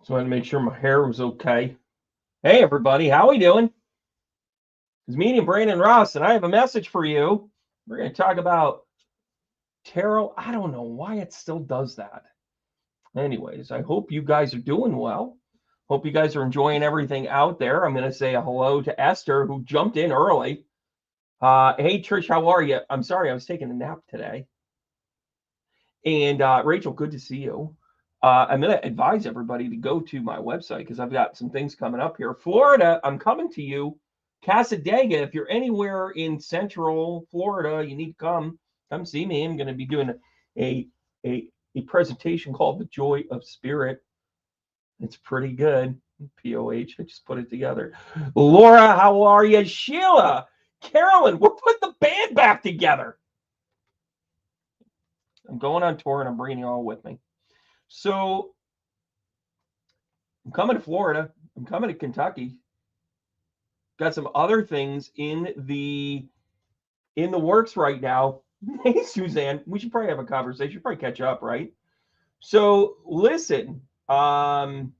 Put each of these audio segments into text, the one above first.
Just wanted to make sure my hair was okay. Hey, everybody, how we doing? It's me and Brandon Ross, and I have a message for you. We're going to talk about tarot. I don't know why it still does that. Anyways, I hope you guys are doing well. Hope you guys are enjoying everything out there. I'm going to say a hello to Esther, who jumped in early. Hey, Trish, how are you? I'm sorry, I was taking a nap today. And Rachel, good to see you. I'm going to advise everybody to go to my website because I've got some things coming up here. Florida, I'm coming to you. Casadega, if you're anywhere in Central Florida, you need to come see me. I'm going to be doing a, a, a presentation called The Joy of Spirit. It's pretty good. POH, I just put it together. Laura, how are you? Sheila, Carolyn, we're putting the band back together. I'm going on tour and I'm bringing you all with me. So I'm coming to Florida. I'm coming to Kentucky. Got some other things in the works right now. Hey, Suzanne, we should probably have a conversation. Probably catch up, right? So listen. Hey,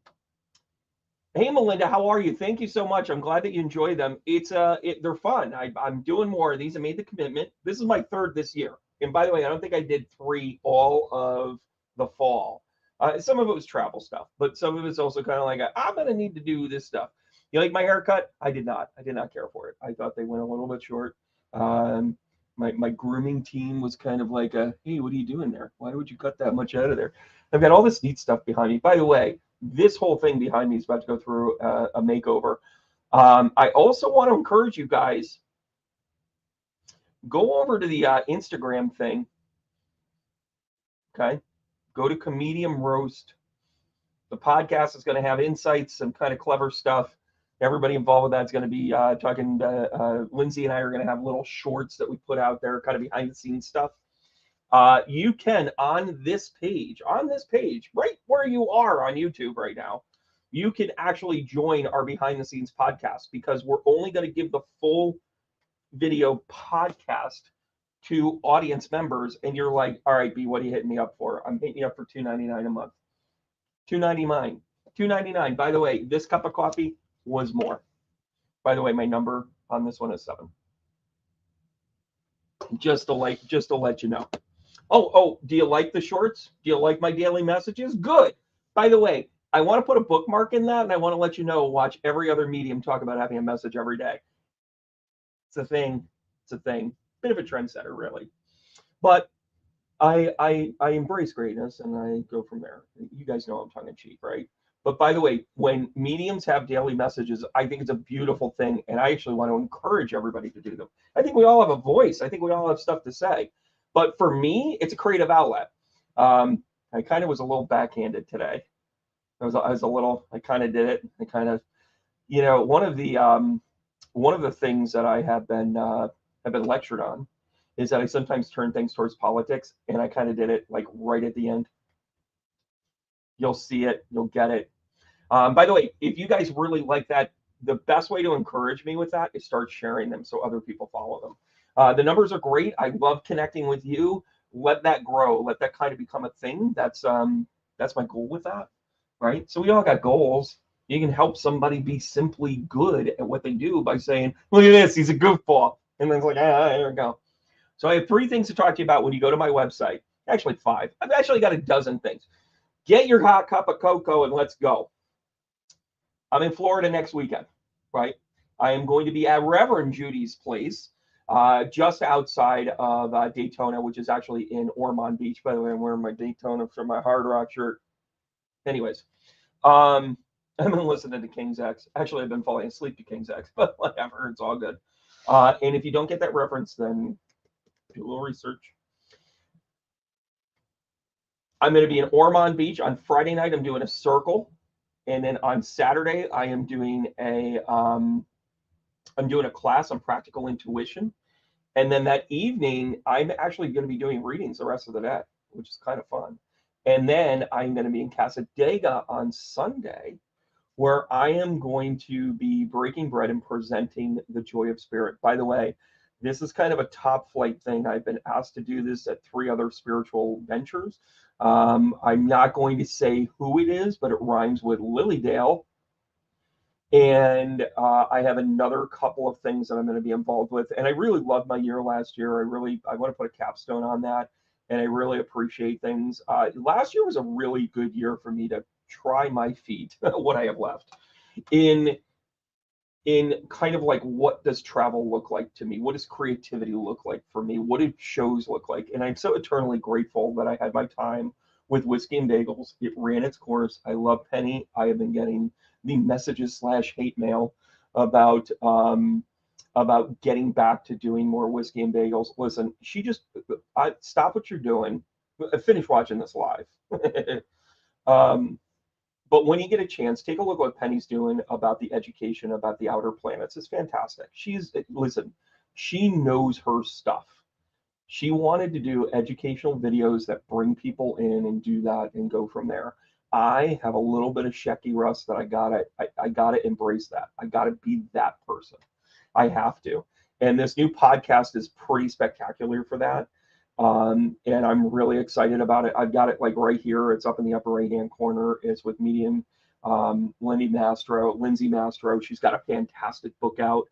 Melinda, how are you? Thank you so much. I'm glad that you enjoy them. They're fun. I'm doing more of these. I made the commitment. This is my third this year. And by the way, I don't think I did 3 all of the fall. Some of it was travel stuff, but some of it's also kind of like I'm gonna need to do this stuff. You like my haircut? I did not. I did not care for it. I thought they went a little bit short. Um, my grooming team was kind of like, hey, what are you doing there? Why would you cut that much out of there? I've got all this neat stuff behind me. By the way, this whole thing behind me is about to go through a makeover. I also want to encourage you guys, go over to the Instagram thing. Okay. Go to Comedian Roast. The podcast is going to have insights, some kind of clever stuff. Everybody involved with that is going to be talking. Lindsay and I are going to have little shorts that we put out there, kind of behind the scenes stuff. You can on this page, right where you are on YouTube right now, you can actually join our behind the scenes podcast because we're only going to give the full video podcast to audience members. And you're like, all right, B, what are you hitting me up for? I'm hitting you up for $2.99 a month. $2.99. $2.99. By the way, this cup of coffee was more. By the way, my number on this one is 7. Just to let you know. Oh, do you like the shorts? Do you like my daily messages? Good. By the way, I want to put a bookmark in that, and I want to let you know, watch every other medium talk about having a message every day. It's a thing. It's a thing. Bit of a trendsetter, really. But I embrace greatness and I go from there. You guys know I'm tongue in cheek, right? But by the way, when mediums have daily messages, I think it's a beautiful thing, and I actually want to encourage everybody to do them. I think we all have a voice. I think we all have stuff to say. But for me, it's a creative outlet. I kind of was a little backhanded today. I was a little. I kind of did it. I kind of, one of the things that I have been lectured on is that I sometimes turn things towards politics, and I kind of did it like right at the end. You'll see it. You'll get it. By the way, if you guys really like that, the best way to encourage me with that is start sharing them so other people follow them. The numbers are great. I love connecting with you. Let that grow. Let that kind of become a thing. That's my goal with that, right? So we all got goals. You can help somebody be simply good at what they do by saying, "Look at this, he's a goofball," and then it's like, there we go. So I have 3 things to talk to you about when you go to my website. Actually, 5. I've actually got a dozen things. Get your hot cup of cocoa and let's go. I'm in Florida next weekend, right? I am going to be at Reverend Judy's place, just outside of Daytona, which is actually in Ormond Beach. By the way, I'm wearing my Daytona for my Hard Rock shirt. Anyways, I've been listening to King's X. Actually, I've been falling asleep to King's X, but whatever, it's all good. And if you don't get that reference, then do a little research. I'm going to be in Ormond Beach on Friday night. I'm doing a circle, and then on Saturday I am doing a class on practical intuition, and then that evening I'm actually going to be doing readings the rest of the day, which is kind of fun. And then I'm going to be in Casadega on Sunday, where I am going to be breaking bread and presenting the Joy of Spirit. By the way, this is kind of a top flight thing. I've been asked to do this at 3 other spiritual ventures. I'm not going to say who it is, but it rhymes with Lilydale. And I have another couple of things that I'm going to be involved with. And I really loved my year last year. I want to put a capstone on that. And I really appreciate things. Last year was a really good year for me to try my feet, what I have left in kind of like, what does travel look like to me? What does creativity look like for me? What do shows look like? And I'm so eternally grateful that I had my time with Whiskey and Bagels. It ran its course. I love Penny. I have been getting the messages slash hate mail about getting back to doing more Whiskey and Bagels. Listen, stop what you're doing. Finish watching this live. um, but when you get a chance, take a look at what Penny's doing about the education about the outer planets. It's fantastic. Listen, she knows her stuff. She wanted to do educational videos that bring people in and do that and go from there. I have a little bit of Shecky Rust that I gotta embrace that. I gotta be that person. I have to. And this new podcast is pretty spectacular for that. And I'm really excited about it. I've got it like right here. It's up in the upper right hand corner. It's with medium Lindsay Mastro. She's got a fantastic book out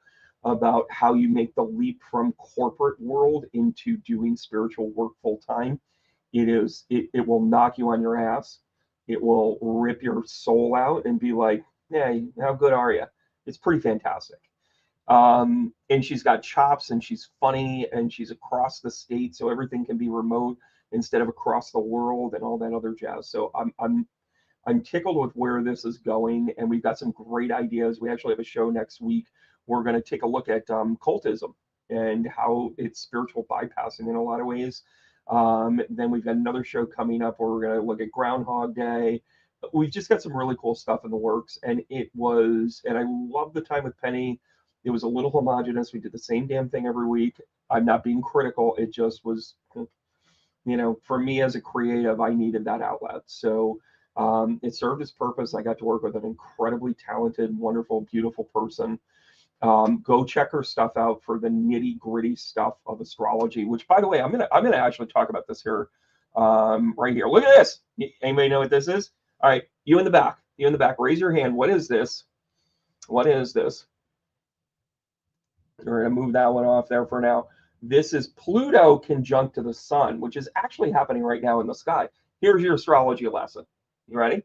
about how you make the leap from corporate world into doing spiritual work full time. It will knock you on your ass. It will rip your soul out and be like, hey, how good are you? It's pretty fantastic. And she's got chops and she's funny and she's across the state, so everything can be remote instead of across the world and all that other jazz. So I'm tickled with where this is going, and we've got some great ideas. We actually have a show next week. We're going to take a look at cultism and how it's spiritual bypassing in a lot of ways. Then we've got another show coming up where we're going to look at Groundhog Day. We've just got some really cool stuff in the works, and I love the time with Penny. It was a little homogenous. We did the same damn thing every week. I'm not being critical. It just was, for me as a creative, I needed that outlet. So it served its purpose. I got to work with an incredibly talented, wonderful, beautiful person. Go check her stuff out for the nitty gritty stuff of astrology. Which, by the way, I'm gonna actually talk about this here, right here. Look at this. Anybody know what this is? All right, you in the back. Raise your hand. What is this? What is this? We're going to move that one off there for now. This is Pluto conjunct to the sun, which is actually happening right now in the sky. Here's your astrology lesson. You ready?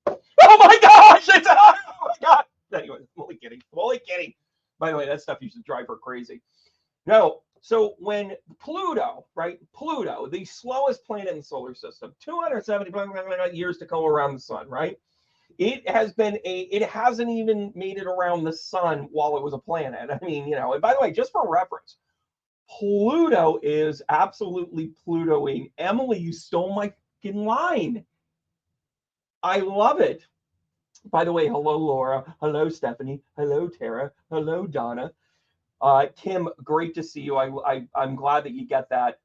Oh my gosh! Oh my god! Anyway, I'm only kidding. By the way, that stuff used to drive her crazy. No, so when Pluto, right? Pluto, the slowest planet in the solar system, 270 years to go around the sun, right? It hasn't even made it around the sun while it was a planet. I mean, and by the way, just for reference, Pluto is absolutely Plutoing. Emily, you stole my fucking line. I love it. By the way, hello, Laura. Hello, Stephanie. Hello, Tara. Hello, Donna. Kim, great to see you. I'm glad that you get that.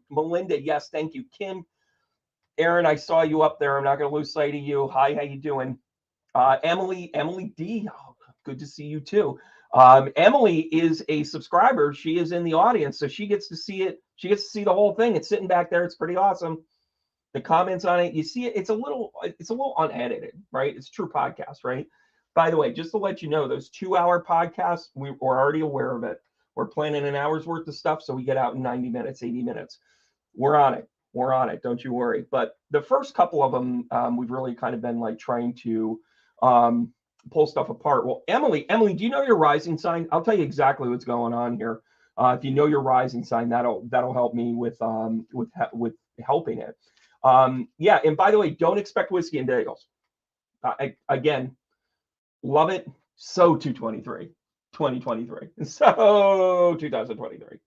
Melinda, yes, thank you. Kim, Aaron, I saw you up there. I'm not going to lose sight of you. Hi, how you doing? Emily D, oh, good to see you too. Emily is a subscriber. She is in the audience, so she gets to see it. She gets to see the whole thing. It's sitting back there. It's pretty awesome. The comments on it, you see it. It's a little unedited, right? It's a true podcast, right? By the way, just to let you know, those 2-hour podcasts, we're already aware of it. We're planning an hour's worth of stuff, so we get out in 90 minutes, 80 minutes. We're on it. Don't you worry. But the first couple of them, we've really kind of been like trying to pull stuff apart. Well, Emily, do you know your rising sign? I'll tell you exactly what's going on here. If you know your rising sign, that'll help me with helping it. Yeah, and by the way, don't expect whiskey and bagels. Again, love it. So 2023. So 2023.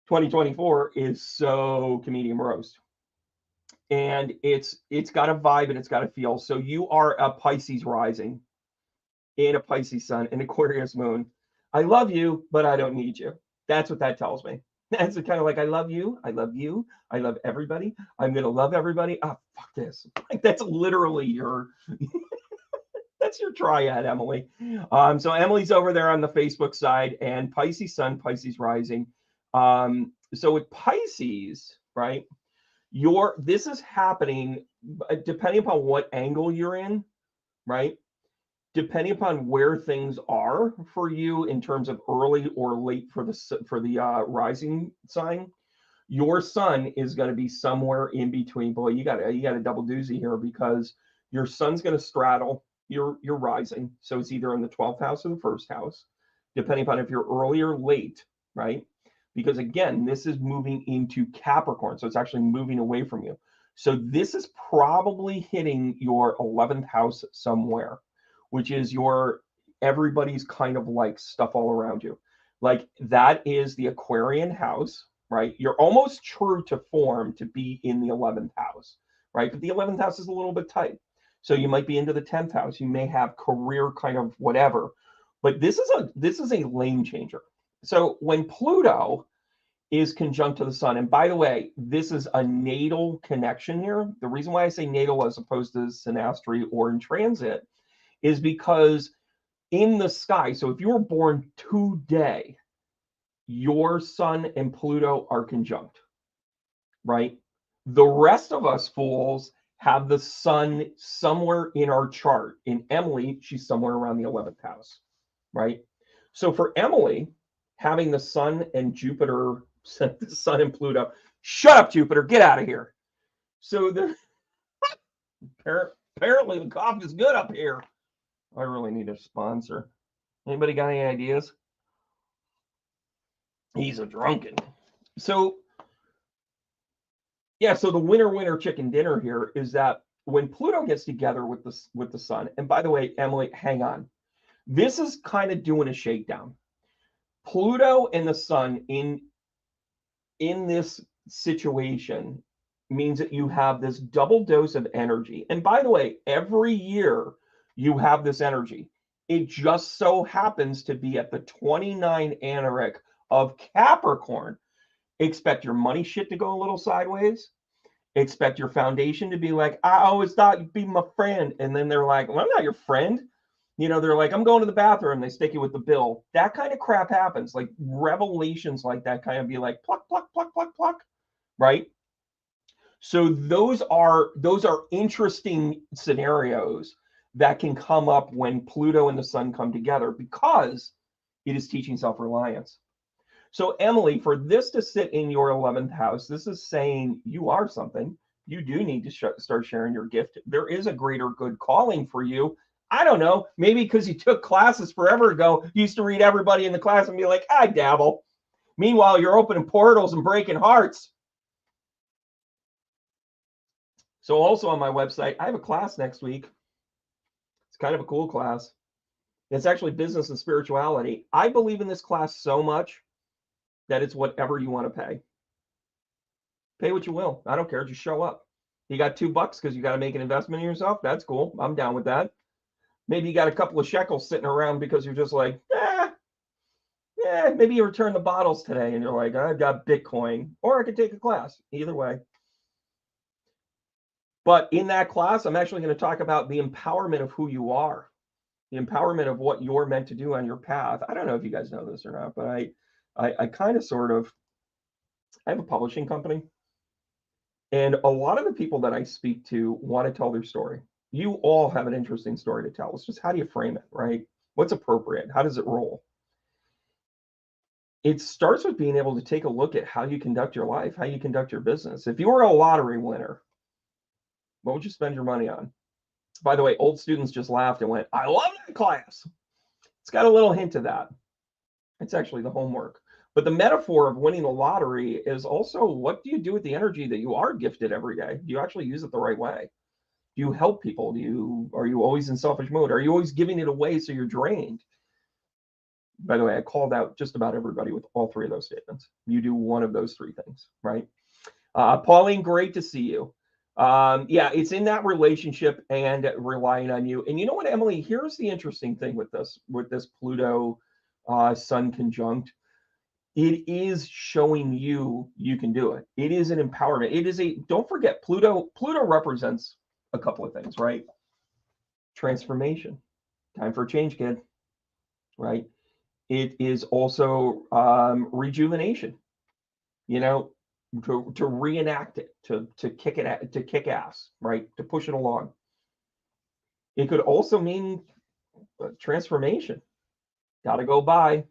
2024 is so comedian roast. And it's got a vibe and it's got a feel. So you are a Pisces rising and a Pisces sun and Aquarius moon. I love you, but I don't need you. That's what that tells me. That's kind of like, I love you, I love everybody. I'm gonna love everybody. Ah, fuck this. Like, that's literally your that's your triad, Emily. So Emily's over there on the Facebook side, and Pisces sun, Pisces rising. So with Pisces, right? This is happening depending upon what angle you're in, right? Depending upon where things are for you in terms of early or late for the rising sign, your sun is going to be somewhere in between. Boy, you got a double doozy here, because your sun's going to straddle your rising, so it's either in the 12th house or the first house, depending upon if you're early or late, right? Because again, this is moving into Capricorn, so it's actually moving away from you. So this is probably hitting your 11th house somewhere, which is your everybody's kind of like stuff all around you. Like that is the Aquarian house, right? You're almost true to form to be in the 11th house, right? But the 11th house is a little bit tight. So you might be into the 10th house. You may have career kind of whatever. But this is a lane changer. So when Pluto is conjunct to the sun, and by the way, this is a natal connection here. The reason why I say natal as opposed to synastry or in transit is because in the sky, so if you were born today, your sun and Pluto are conjunct, right? The rest of us fools have the sun somewhere in our chart. In Emily, she's somewhere around the 11th house, right? So for Emily, having the sun and Jupiter, the sun and Pluto, shut up, Jupiter, get out of here. So apparently the cough is good up here. I really need a sponsor. Anybody got any ideas? He's a drunken. So yeah, so the winner chicken dinner here is that when Pluto gets together with the sun, and by the way, Emily, hang on. This is kind of doing a shakedown. Pluto and the sun in this situation means that you have this double dose of energy. And by the way, every year you have this energy. It just so happens to be at the 29 Anarich of Capricorn. Expect your money shit to go a little sideways. Expect your foundation to be like, I always thought you'd be my friend. And then they're like, well, I'm not your friend. You know, they're like, I'm going to the bathroom. They stick you with the bill. That kind of crap happens. Like revelations like that kind of be like, pluck, pluck, pluck, pluck, pluck. Right? So those are interesting scenarios that can come up when Pluto and the sun come together, because it is teaching self-reliance. So Emily, for this to sit in your 11th house, this is saying you are something. You do need to start sharing your gift. There is a greater good calling for you. I don't know, maybe because you took classes forever ago, you used to read everybody in the class and be like, I dabble. Meanwhile, you're opening portals and breaking hearts. So also on my website, I have a class next week. It's kind of a cool class. It's actually business and spirituality. I believe in this class so much that it's whatever you want to pay. Pay what you will. I don't care. Just show up. You got $2 because you got to make an investment in yourself. That's cool. I'm down with that. Maybe you got a couple of shekels sitting around because you're just like, maybe you return the bottles today and you're like, I've got Bitcoin, or I could take a class. Either way. But in that class, I'm actually going to talk about the empowerment of who you are, the empowerment of what you're meant to do on your path. I don't know if you guys know this or not, but I kind of sort of, I have a publishing company. And a lot of the people that I speak to want to tell their story. You all have an interesting story to tell. It's just how do you frame it, right? What's appropriate? How does it roll? It starts with being able to take a look at how you conduct your life, how you conduct your business. If you were a lottery winner, what would you spend your money on? By the way, old students just laughed and went, I love that class. It's got a little hint of that. It's actually the homework. But the metaphor of winning the lottery is also, what do you do with the energy that you are gifted every day? Do you actually use it the right way? Do you help people? Are you always in selfish mode? Are you always giving it away so you're drained? By the way, I called out just about everybody with all three of those statements. You do one of those three things, right? Pauline, great to see you. Yeah, it's in that relationship and relying on you. And you know what, Emily? Here's the interesting thing with this Pluto Sun conjunct. It is showing you can do it. It is an empowerment. It is don't forget, Pluto represents a couple of things, right? Transformation. Time for a change, kid. Right? It is also rejuvenation. You know, to reenact it, to kick ass, right? To push it along. It could also mean transformation. Got to go by.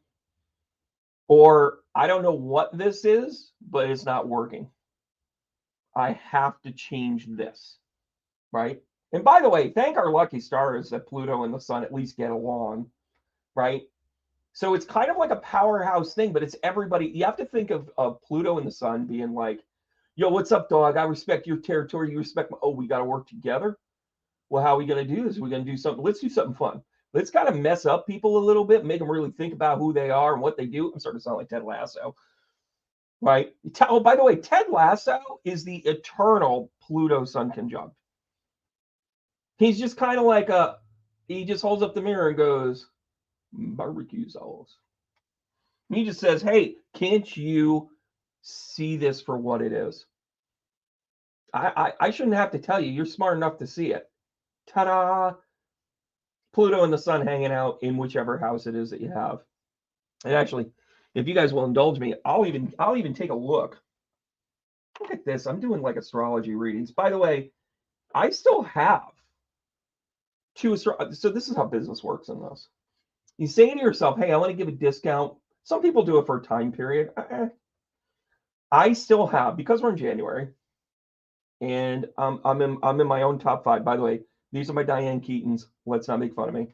Or I don't know what this is, but it's not working. I have to change this, right? And by the way, thank our lucky stars that Pluto and the sun at least get along, right? So it's kind of like a powerhouse thing, but it's everybody. You have to think of Pluto and the sun being like, yo, what's up, dog? I respect your territory. You respect my. Oh, we got to work together. Well, how are we going to do this? We're going to do something. Let's do something fun. Let's kind of mess up people a little bit, make them really think about who they are and what they do. I'm starting to sound like Ted Lasso, right? Oh, by the way, Ted Lasso is the eternal Pluto Sun conjunct. He's just kind of like he just holds up the mirror and goes, barbecue sauce. He just says, hey, can't you see this for what it is? I shouldn't have to tell you. You're smart enough to see it. Ta-da! Pluto and the sun hanging out in whichever house it is that you have. And actually, if you guys will indulge me, I'll even take a look. Look at this. I'm doing like astrology readings. By the way, I still have two. So this is how business works in this. You say to yourself, hey, I want to give a discount. Some people do it for a time period. I still have, because we're in January, and I'm in my own top 5. By the way, these are my Diane Keatons. Let's not make fun of me.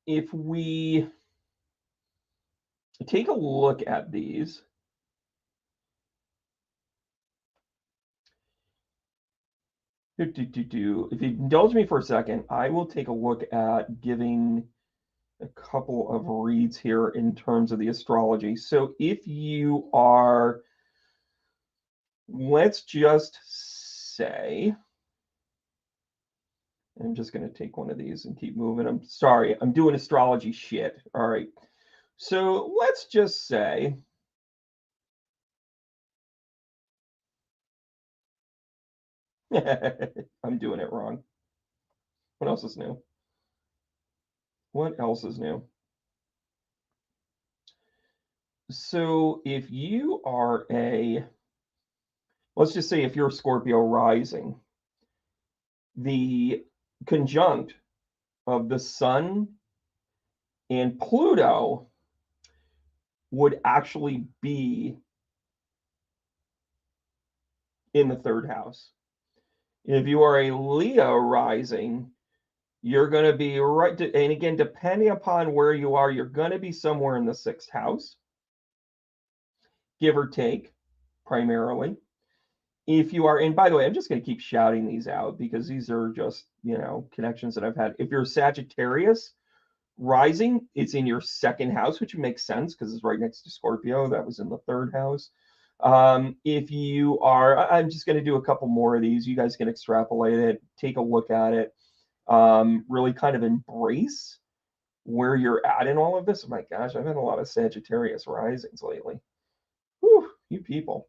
If we take a look at these, if you indulge me for a second, I will take a look at giving a couple of reads here in terms of the astrology. So if you are, let's just say, I'm just going to take one of these and keep moving. I'm sorry, I'm doing astrology shit. All right. So let's just say, I'm doing it wrong. What else is new? What else is new? So if you are let's just say if you're a Scorpio rising, the conjunct of the sun and Pluto would actually be in the 3rd house. If you are a Leo rising, you're going to be right. And again, depending upon where you are, you're going to be somewhere in the 6th house, give or take, primarily. If you are, and by the way, I'm just going to keep shouting these out because these are just, connections that I've had. If you're Sagittarius rising, it's in your 2nd house, which makes sense because it's right next to Scorpio. That was in the 3rd house. If you are, I'm just going to do a couple more of these. You guys can extrapolate it, take a look at it, really kind of embrace where you're at in all of this. Oh my gosh, I've had a lot of Sagittarius risings lately. Whew, you people.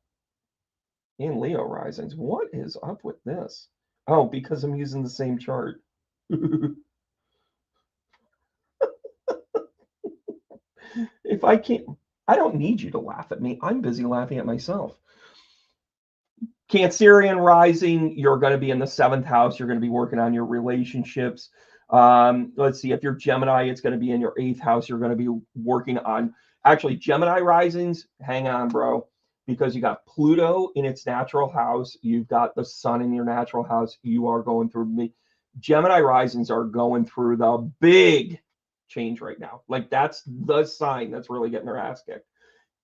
In Leo risings. What is up with this? Oh, because I'm using the same chart. If I can't, I don't need you to laugh at me. I'm busy laughing at myself. Cancerian rising, you're going to be in the 7th house. You're going to be working on your relationships. Let's see, if you're Gemini, it's going to be in your 8th house. You're going to be working on, actually, Gemini risings, hang on, bro, because you got Pluto in its natural house. You've got the sun in your natural house. You are going through, Gemini risings are going through the big change right now. Like, that's the sign that's really getting their ass kicked.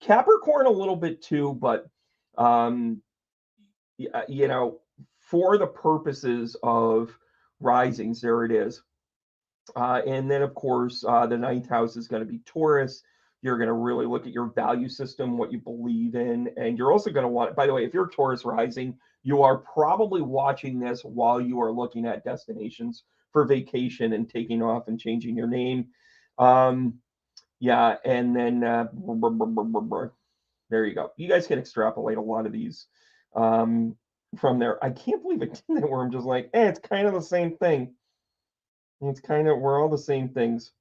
Capricorn a little bit too, but for the purposes of risings, there it is. And then, of course, the 9th house is going to be Taurus. You're going to really look at your value system, what you believe in. And you're also going to want, by the way, if you're Taurus rising, you are probably watching this while you are looking at destinations for vacation and taking off and changing your name. Yeah. And then there you go. You guys can extrapolate a lot of these from there. I can't believe it did that where I'm just like, it's kind of the same thing. We're all the same things.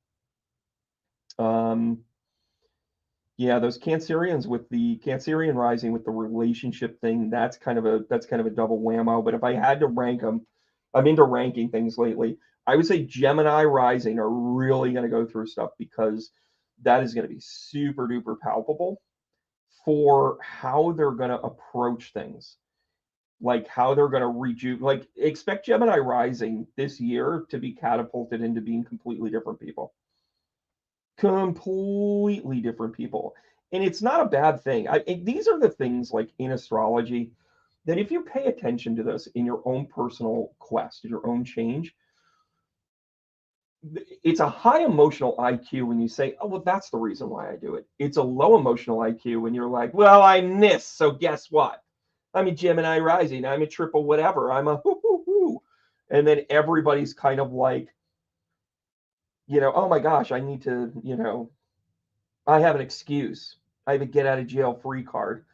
Yeah, those Cancerians with the Cancerian rising with the relationship thing, that's kind of a double whammo. But if I had to rank them, I'm into ranking things lately. I would say Gemini rising are really going to go through stuff because that is going to be super duper palpable for how they're going to approach things, like how they're going to like expect Gemini rising this year to be catapulted into being completely different people, completely different people. And it's not a bad thing. These are the things like in astrology that if you pay attention to this in your own personal quest, your own change, it's a high emotional IQ when you say, oh, well, that's the reason why I do it. It's a low emotional IQ when you're like, well, I'm this. So guess what? I'm a Gemini rising. I'm a triple whatever. I'm a hoo hoo hoo. And then everybody's kind of like, oh my gosh, I need to, I have an excuse. I have a get out of jail free card.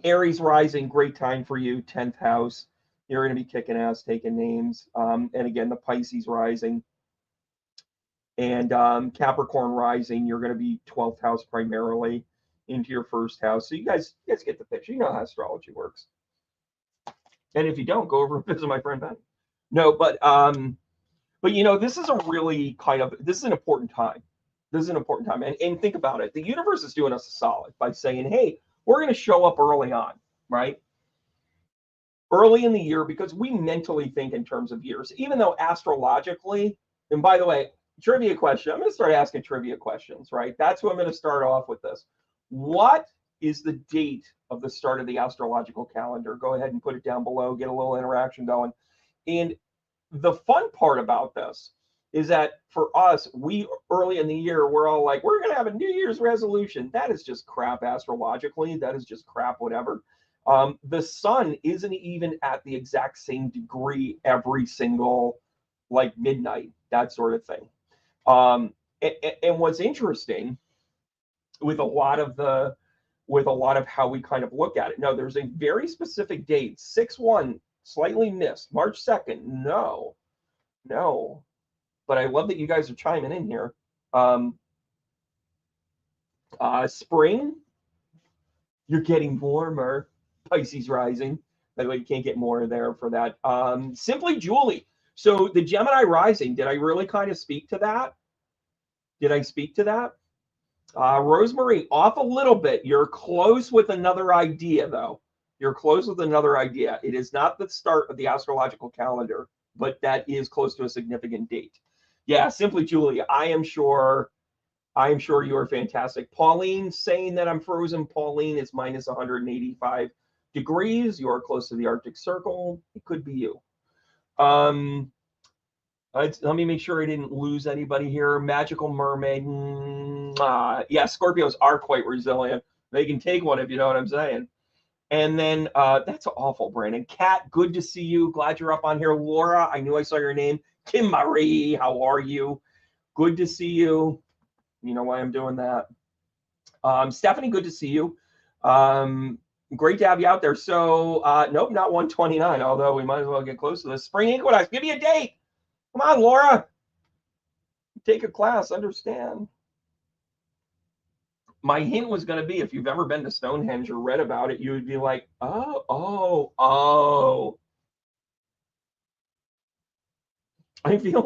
Aries rising, great time for you. 10th house. You're going to be kicking ass, taking names. And again, the Pisces rising and Capricorn rising, you're going to be 12th house primarily into your first house. So you guys get the picture. You know how astrology works. And if you don't, go over and visit my friend Ben. No, but this is a really this is an important time. This is an important time. And think about it. The universe is doing us a solid by saying, hey, we're going to show up early on, right? Early in the year, because we mentally think in terms of years, even though astrologically, and by the way, trivia question, I'm going to start asking trivia questions, right? That's who I'm going to start off with this. What is the date of the start of the astrological calendar? Go ahead and put it down below, get a little interaction going. And the fun part about this is that for us, we early in the year, we're all like, we're going to have a New Year's resolution. That is just crap astrologically. That is just crap, whatever. The sun isn't even at the exact same degree every single like midnight, that sort of thing. And what's interesting with a lot of how we kind of look at it. No, there's a very specific date, 6/1, slightly missed, March 2nd. No. But I love that you guys are chiming in here. Spring, you're getting warmer. Pisces rising. By the way, you can't get more there for that. Simply Julie. So the Gemini rising, did I really kind of speak to that? Did I speak to that? Rosemary, off a little bit. You're close with another idea, though. You're close with another idea. It is not the start of the astrological calendar, but that is close to a significant date. Yeah, simply Julie, I am sure you are fantastic. Pauline saying that I'm frozen. Pauline is minus 185 degrees. You are close to the Arctic Circle. It could be you. Let me make sure I didn't lose anybody here. Magical Mermaid. Yeah, Scorpios are quite resilient. They can take one if you know what I'm saying. And then that's awful, Brandon. Kat, good to see you. Glad you're up on here. Laura, I knew I saw your name. Kim Marie, how are you? Good to see you. You know why I'm doing that. Stephanie, good to see you. Great to have you out there. So, nope, not 129, although we might as well get close to this. Spring equinox, give me a date. Come on, Laura. Take a class, understand. My hint was going to be if you've ever been to Stonehenge or read about it, you would be like, oh. I feel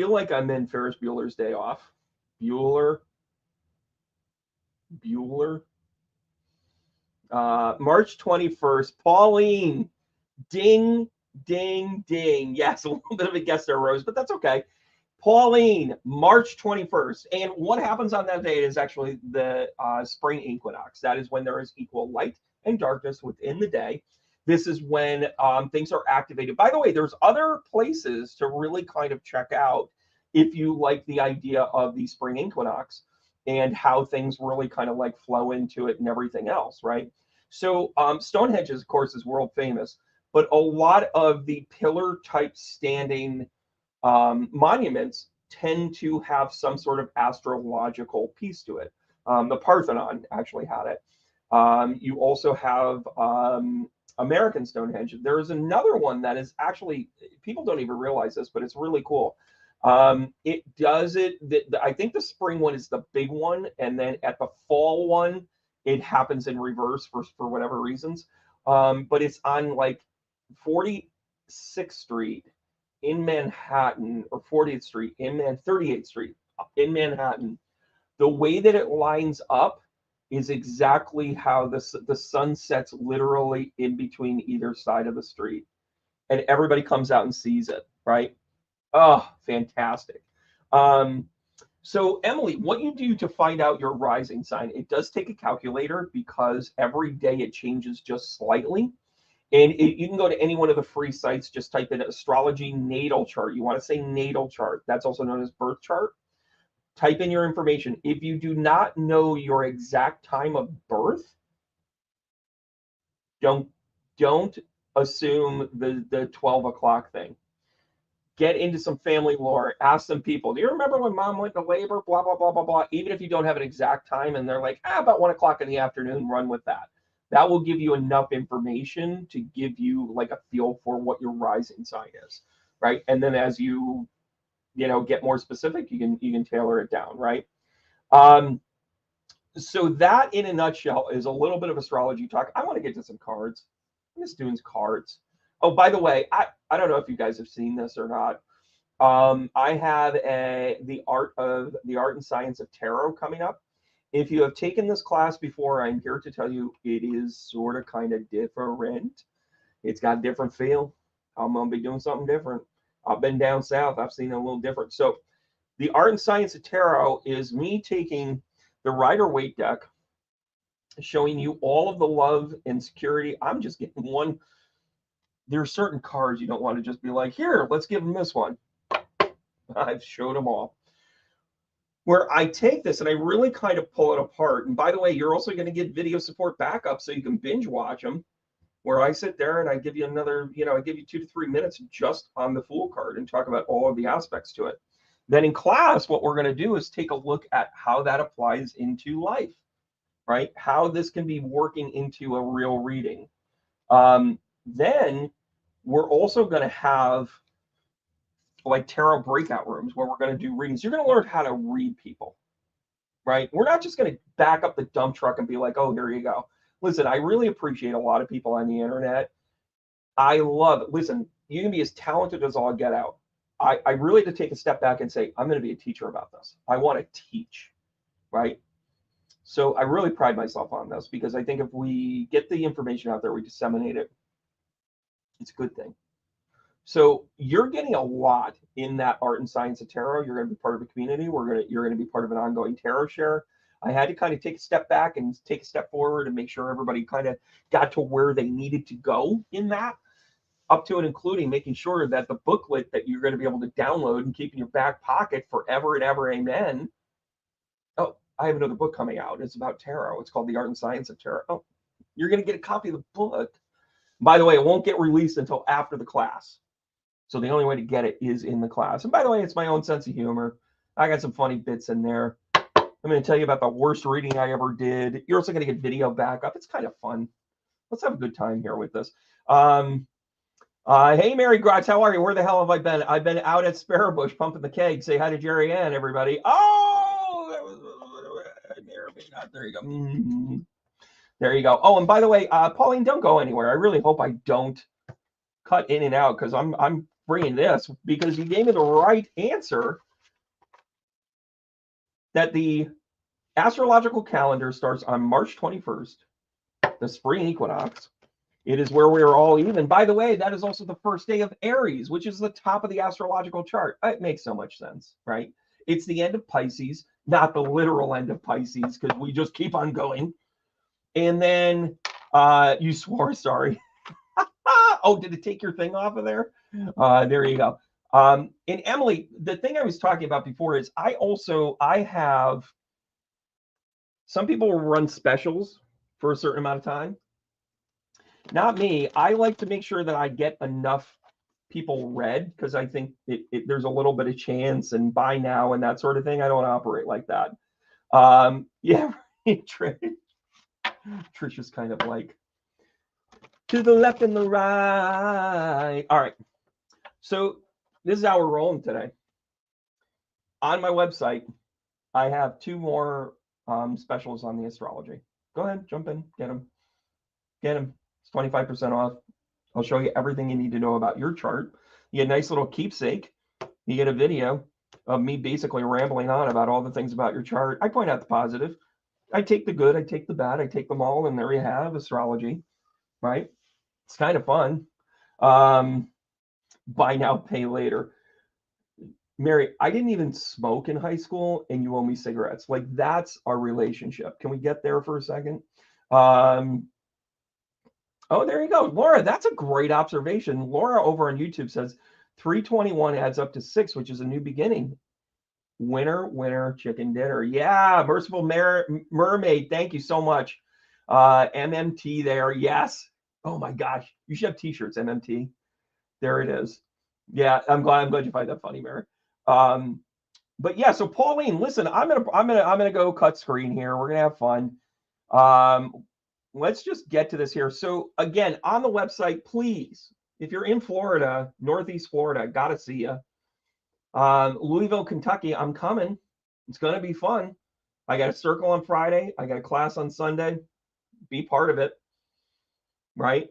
like I'm in Ferris Bueller's Day Off. Bueller. March 21st. Pauline. Ding, ding, ding. Yes, a little bit of a guess there, Rose, but that's okay. Pauline, March 21st. And what happens on that day is actually the spring equinox. That is when there is equal light and darkness within the day. This is when things are activated. By the way, there's other places to really kind of check out if you like the idea of the spring equinox and how things really kind of like flow into it and everything else, right? So Stonehenge, of course, is world famous, but a lot of the pillar type standing monuments tend to have some sort of astrological piece to it. The Parthenon actually had it. You also have American Stonehenge. There is another one that is actually, people don't even realize this, but it's really cool. It does it. I think the spring one is the big one, and then at the fall one, it happens in reverse for whatever reasons. But it's on like 46th Street in Manhattan, or 40th Street in 38th Street in Manhattan. The way that it lines up is exactly how the sun sets literally in between either side of the street, and everybody comes out and sees it, right? Oh, fantastic. Um, so, Emily, what you do to find out your rising sign, it does take a calculator because every day it changes just slightly. And you can go to any one of the free sites, just type in astrology natal chart. You want to say natal chart. That's also known as birth chart. Type in your information. If you do not know your exact time of birth, don't don't assume the 12 o'clock thing. Get into some family lore. Ask some people. Do you remember when mom went to labor? Blah blah blah blah blah. Even if you don't have an exact time, and they're like, about 1 o'clock in the afternoon, run with that. That will give you enough information to give you like a feel for what your rising sign is, right? And then as you get more specific, you can tailor it down, right? Um, so that in a nutshell is a little bit of astrology talk. I want to get to some cards. I'm just doing cards. Oh, by the way, I don't know if you guys have seen this or not. I have the art and science of tarot coming up. If you have taken this class before, I'm here to tell you it is sort of kind of different. It's got a different feel. I'm gonna be doing something different. I've been down south. I've seen it a little different. So the art and science of tarot is me taking the Rider-Waite deck, showing you all of the love and security. I'm just getting one. There are certain cards you don't want to just be like, here, let's give them this one. I've showed them all. Where I take this and I really kind of pull it apart. And by the way, you're also going to get video support backup so you can binge watch them. Where I sit there and I give you I give you 2 to 3 minutes just on the Fool card and talk about all of the aspects to it. Then in class, what we're going to do is take a look at how that applies into life, right? How this can be working into a real reading. Then we're also going to have like tarot breakout rooms where we're going to do readings. You're going to learn how to read people, right? We're not just going to back up the dump truck and be like, oh, here you go. Listen, I really appreciate a lot of people on the internet. I love it. Listen, you can be as talented as all get out. I really have to take a step back and say, I'm going to be a teacher about this. I want to teach, right? So I really pride myself on this because I think if we get the information out there, we disseminate it, it's a good thing. So you're getting a lot in that art and science of tarot. You're going to be part of a community. You're going to be part of an ongoing tarot share. I had to kind of take a step back and take a step forward and make sure everybody kind of got to where they needed to go in that, up to and including making sure that the booklet that you're going to be able to download and keep in your back pocket forever and ever, amen. Oh, I have another book coming out. It's about tarot. It's called The Art and Science of Tarot. Oh, you're going to get a copy of the book. By the way, it won't get released until after the class. So the only way to get it is in the class. And by the way, it's my own sense of humor. I got some funny bits in there. I'm going to tell you about the worst reading I ever did. You're also going to get video backup. It's kind of fun. Let's have a good time here with this. Hey, Mary Gratz, how are you? Where the hell have I been? I've been out at Sparrowbush pumping the keg. Say hi to Jerry Ann, everybody. Oh, that was there you go. There you go. Oh, and by the way, Pauline, don't go anywhere. I really hope I don't cut in and out because I'm bringing this because you gave me the right answer that the astrological calendar starts on March 21st, the spring equinox. It is where we are all even. By the way, that is also the first day of Aries, which is the top of the astrological chart. It makes so much sense, right? It's the end of Pisces, not the literal end of Pisces, because we just keep on going. And then you swore, sorry. Oh, did it take your thing off of there? There you go. And Emily, the thing I was talking about before is I have some people run specials for a certain amount of time. Not me. I like to make sure that I get enough people read because I think there's a little bit of chance and buy now and that sort of thing. I don't operate like that. Yeah, Trish is kind of like to the left and the right. All right. So this is how we're rolling today. on my website, I have 2 more specials on the astrology. Go ahead, jump in, get them. Get them. It's 25% off. I'll show you everything you need to know about your chart. You get a nice little keepsake. You get a video of me basically rambling on about all the things about your chart. I point out the positive. I take the good, I take the bad, I take them all, and there you have astrology, right? It's kind of fun. Buy now, pay later. Mary, I didn't even smoke in high school, and you owe me cigarettes. Like, that's our relationship. Can we get there for a second? Oh, there you go. Laura, that's a great observation. Laura over on YouTube says 321 adds up to 6, which is a new beginning. Winner, winner, chicken dinner. Yeah, Merciful Mermaid, thank you so much. MMT there, yes. Oh my gosh, you should have t-shirts, MMT. There it is. Yeah, I'm glad you find that funny, Mary. But yeah, so Pauline, listen, I'm gonna go cut screen here. We're gonna have fun. Let's just get to this here. So again, on the website, please, if you're in Florida, Northeast Florida, gotta see you. Louisville, Kentucky, I'm coming. It's gonna be fun. I got a circle on Friday. I got a class on Sunday. Be part of it, right?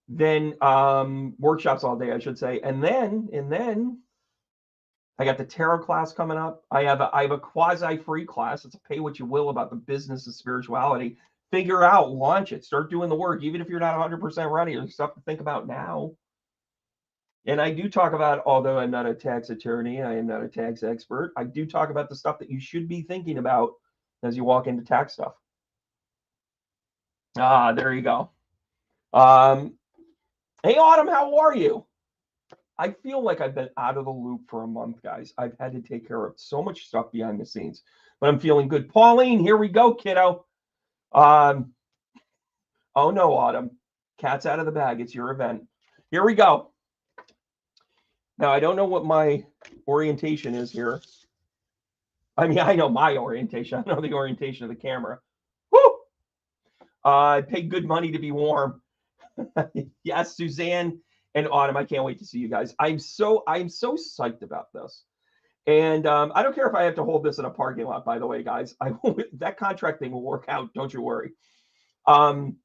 Then workshops all day, I should say, and then I got the tarot class coming up. I have a quasi-free class. It's a pay what you will about the business of spirituality. Figure out, launch it, start doing the work, even if you're not 100% ready. There's stuff to think about now. And I do talk about, although I'm not a tax attorney, I am not a tax expert, I do talk about the stuff that you should be thinking about as you walk into tax stuff. There you go. Hey, Autumn, how are you? I feel like I've been out of the loop for a month, guys. I've had to take care of so much stuff behind the scenes, but I'm feeling good. Pauline, here we go, kiddo. Oh no, Autumn. Cat's out of the bag. It's your event. Here we go. Now, I don't know what my orientation is here. I mean, I know my orientation. I know the orientation of the camera. Woo! I paid good money to be warm. Yes, Suzanne and Autumn, I can't wait to see you guys. I'm so psyched about this. And I don't care if I have to hold this in a parking lot, by the way, guys. That contract thing will work out. Don't you worry. I'm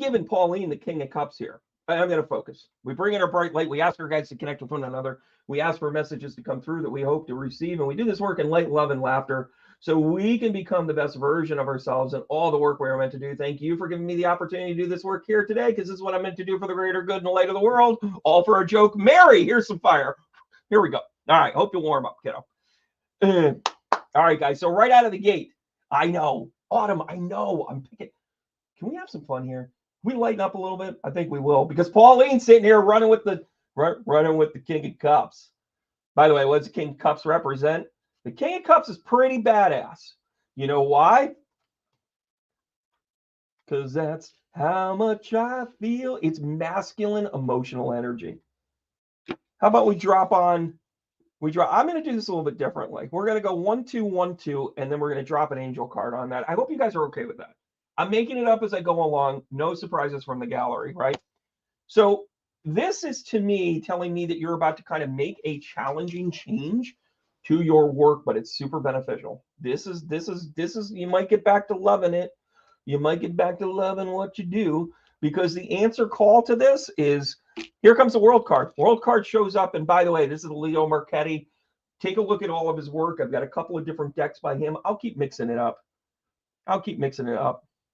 giving Pauline the King of Cups here. I'm going to focus. We bring in our bright light. We ask our guys to connect with one another. We ask for messages to come through that we hope to receive. And we do this work in light, love, and laughter so we can become the best version of ourselves and all the work we are meant to do. Thank you for giving me the opportunity to do this work here today, because this is what I'm meant to do for the greater good and the light of the world. All for a joke. Mary, here's some fire. Here we go. All right. Hope you warm up, kiddo. All right, guys. So right out of the gate, I know. Autumn, I know. I'm picking. Can we have some fun here? We lighten up a little bit? I think we will, because Pauline's sitting here running with the King of Cups. By the way, what does the King of Cups represent? The King of Cups is pretty badass. You know why? Because that's how much I feel. It's masculine emotional energy. How about we drop on? I'm going to do this a little bit differently. We're going to go 1, 2, 1, 2, and then we're going to drop an angel card on that. I hope you guys are okay with that. I'm making it up as I go along. No surprises from the gallery, right? So this is, to me, telling me that you're about to kind of make a challenging change to your work, but it's super beneficial. This is, you might get back to loving it. You might get back to loving what you do, because the answer call to this is, here comes the World card. World card shows up, and by the way, this is Leo Marchetti. Take a look at all of his work. I've got a couple of different decks by him. I'll keep mixing it up.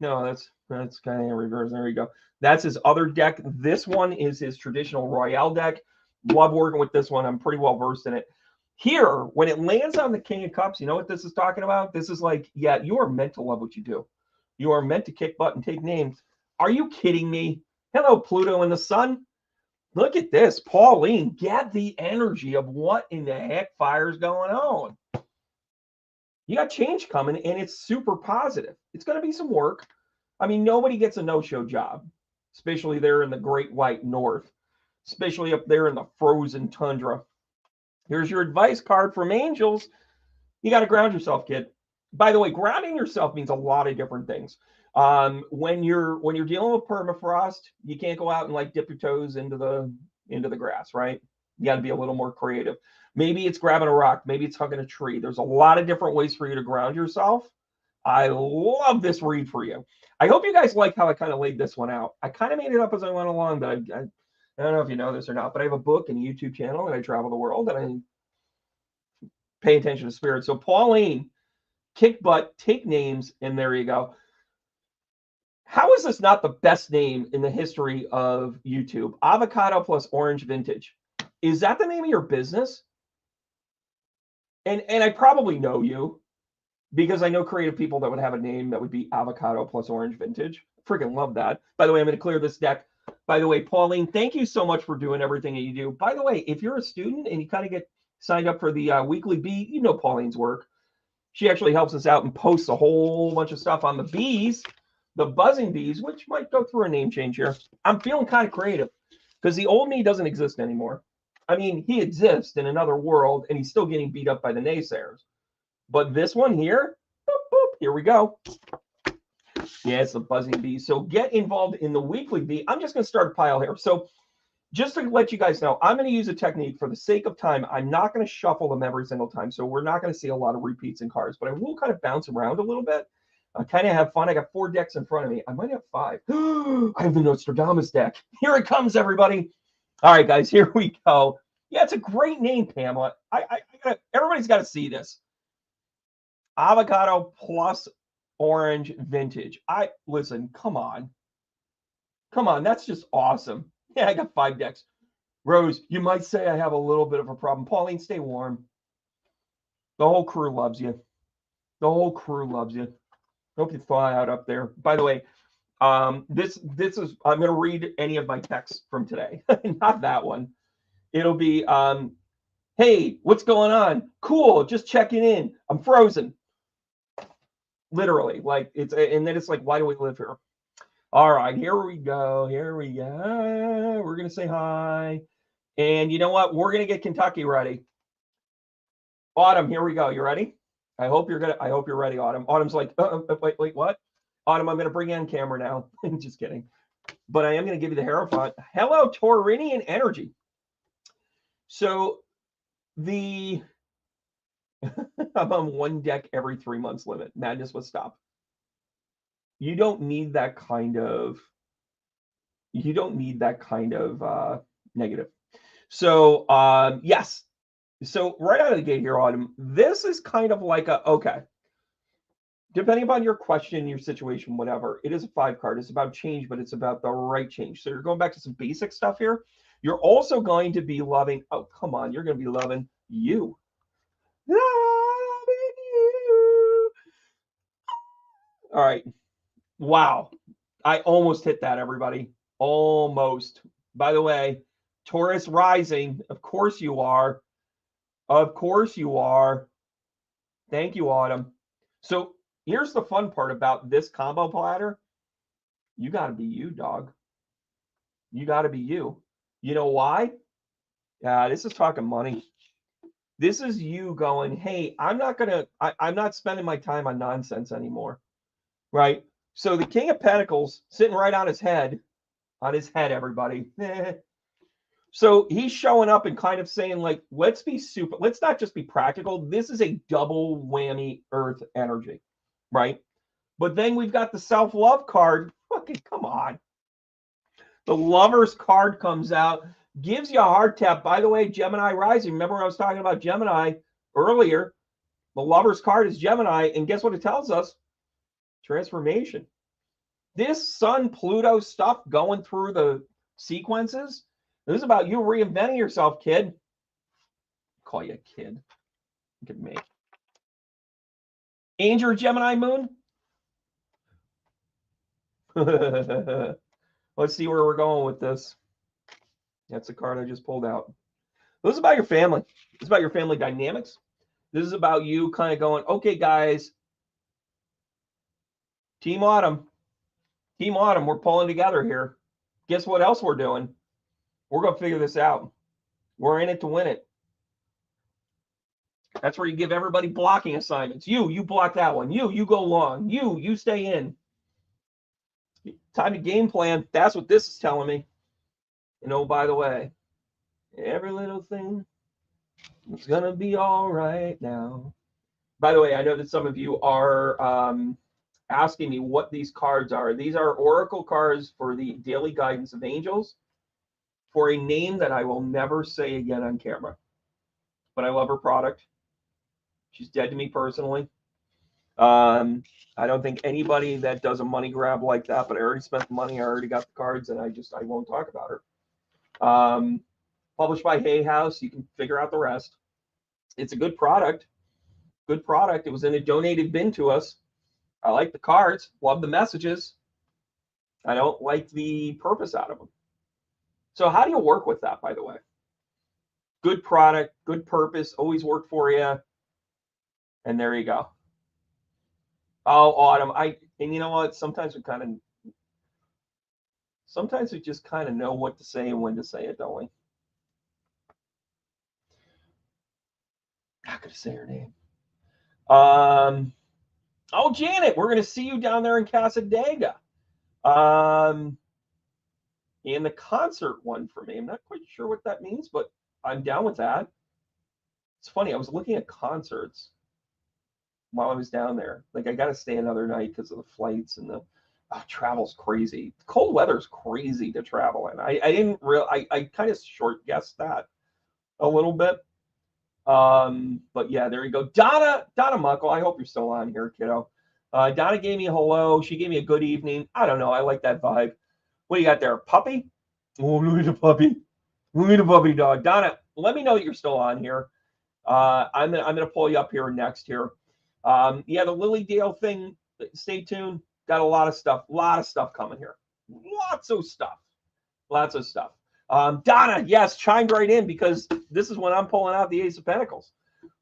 No, that's kind of in reverse. There you go. That's his other deck. This one is his traditional Royale deck. Love working with this one. I'm pretty well versed in it. Here, when it lands on the King of Cups, you know what this is talking about? This is like, yeah, you are meant to love what you do. You are meant to kick butt and take names. Are you kidding me? Hello, Pluto and the Sun. Look at this. Pauline, get the energy of what in the heck fire's going on. You got change coming, and it's super positive. It's going to be some work. I mean, nobody gets a no-show job, especially there in the Great White North, especially up there in the frozen tundra. Here's your advice card from angels. You got to ground yourself, kid. By the way, grounding yourself means a lot of different things. When you're dealing with permafrost, you can't go out and like dip your toes into the grass, right? You got to be a little more creative. Maybe it's grabbing a rock. Maybe it's hugging a tree. There's a lot of different ways for you to ground yourself. I love this read for you. I hope you guys like how I kind of laid this one out. I kind of made it up as I went along, but I don't know if you know this or not, but I have a book and a YouTube channel, and I travel the world, and I pay attention to spirit. So Pauline, kick butt, take names, and there you go. How is this not the best name in the history of YouTube? Avocado plus orange vintage. Is that the name of your business? And I probably know you, because I know creative people that would have a name that would be avocado plus orange vintage. Freaking love that. By the way, I'm going to clear this deck. By the way, Pauline, thank you so much for doing everything that you do. By the way, if you're a student and you kind of get signed up for the weekly bee, you know Pauline's work. She actually helps us out and posts a whole bunch of stuff on the bees, the buzzing bees, which might go through a name change here. I'm feeling kind of creative because the old me doesn't exist anymore. I mean, he exists in another world, and he's still getting beat up by the naysayers. But this one here, boop, boop, here we go. Yeah, it's the buzzing bee. So get involved in the weekly bee. I'm just going to start a pile here. So just to let you guys know, I'm going to use a technique for the sake of time. I'm not going to shuffle them every single time. So we're not going to see a lot of repeats in cards, but I will kind of bounce around a little bit. I kind of have fun. I got 4 decks in front of me. I might have 5. I have the Nostradamus deck. Here it comes, everybody. All right, guys, here we go. Yeah, it's a great name, Pamela. Everybody's got to see this. Avocado plus orange vintage. Listen, come on. Come on, that's just awesome. Yeah, I got 5 decks. Rose, you might say I have a little bit of a problem. Pauline, stay warm. The whole crew loves you. The whole crew loves you. Hope you fly out up there. By the way, this is, I'm going to read any of my texts from today. Not that one. It'll be, hey, what's going on? Cool, just checking in. I'm frozen. Literally, like and then it's like, why do we live here? All right, here we go. Here we go. We're going to say hi. And you know what? We're going to get Kentucky ready. Autumn, here we go. You ready? I hope you're ready, Autumn. Autumn's like, wait, what? Autumn, I'm going to bring you on camera now. Just kidding. But I am going to give you the Hierophant. Hello, Taurinian energy. So I'm on 1 deck every 3 months limit. Madness would stop. You don't need that kind of negative. So yes. So right out of the gate here, Autumn, this is kind of like okay. Depending upon your question, your situation, whatever, it is a 5 card. It's about change, but it's about the right change. So you're going back to some basic stuff here. You're also going to be loving, oh, come on, you're going to be loving you. Loving you. All right. Wow. I almost hit that, everybody. Almost. By the way, Taurus rising. Of course you are. Of course you are. Thank you, Autumn. So here's the fun part about this combo platter. You got to be you, dog. You got to be you. You know why? This is talking money. This is you going, hey, I'm not spending my time on nonsense anymore. Right? So the King of Pentacles sitting right on his head, everybody. So he's showing up and kind of saying, like, let's not just be practical. This is a double whammy Earth energy, right? But then we've got the self-love card. Fucking come on. The Lover's card comes out, gives you a hard tap. By the way, Gemini rising. Remember I was talking about Gemini earlier? The Lover's card is Gemini, and guess what it tells us? Transformation. This Sun Pluto stuff going through the sequences, this is about you reinventing yourself, kid. Call you a kid. Look at me. Angel Gemini moon. Let's see where we're going with this. That's the card I just pulled out. This is about your family. This is about your family dynamics. This is about you kind of going, okay, guys. Team Autumn, we're pulling together here. Guess what else we're doing? We're going to figure this out. We're in it to win it. That's where you give everybody blocking assignments. You block that one. You go long. You stay in. Time to game plan. That's what this is telling me. And oh, by the way, Every little thing is going to be all right now. By the way, I know that some of you are asking me what these cards are. These are oracle cards for the daily guidance of angels for a name that I will never say again on camera. But I love her product. She's dead to me personally. I don't think anybody that does a money grab like that, but I already spent the money, I already got the cards, and I won't talk about her. Published by Hay House. You can figure out the rest. It's a good product. Good product. It was in a donated bin to us. I like the cards. Love the messages. I don't like the purpose out of them. So how do you work with that, by the way? Good product, good purpose, always worked for you. And there you go. Oh, Autumn. And you know what? Sometimes we just kind of know what to say and when to say it, don't we? Not gonna say her name. Oh, Janet, we're gonna see you down there in Casadega. And the concert one for me. I'm not quite sure what that means, but I'm down with that. It's funny. I was looking at concerts while I was down there. Like, I got to stay another night because of the flights and the travel's crazy. Cold weather's crazy to travel in. I didn't real. I kind of short guessed that a little bit. But yeah, there you go. Donna Muckle. I hope you're still on here, kiddo. Donna gave me a hello. She gave me a good evening. I don't know. I like that vibe. What do you got there? Puppy? Oh, look at the puppy. Look at the puppy dog. Donna, let me know that you're still on here. I'm gonna pull you up here next here. Yeah, the Lily Dale thing. Stay tuned. Got a lot of stuff coming here. Lots of stuff. Donna, yes, chimed right in because this is when I'm pulling out the Ace of Pentacles.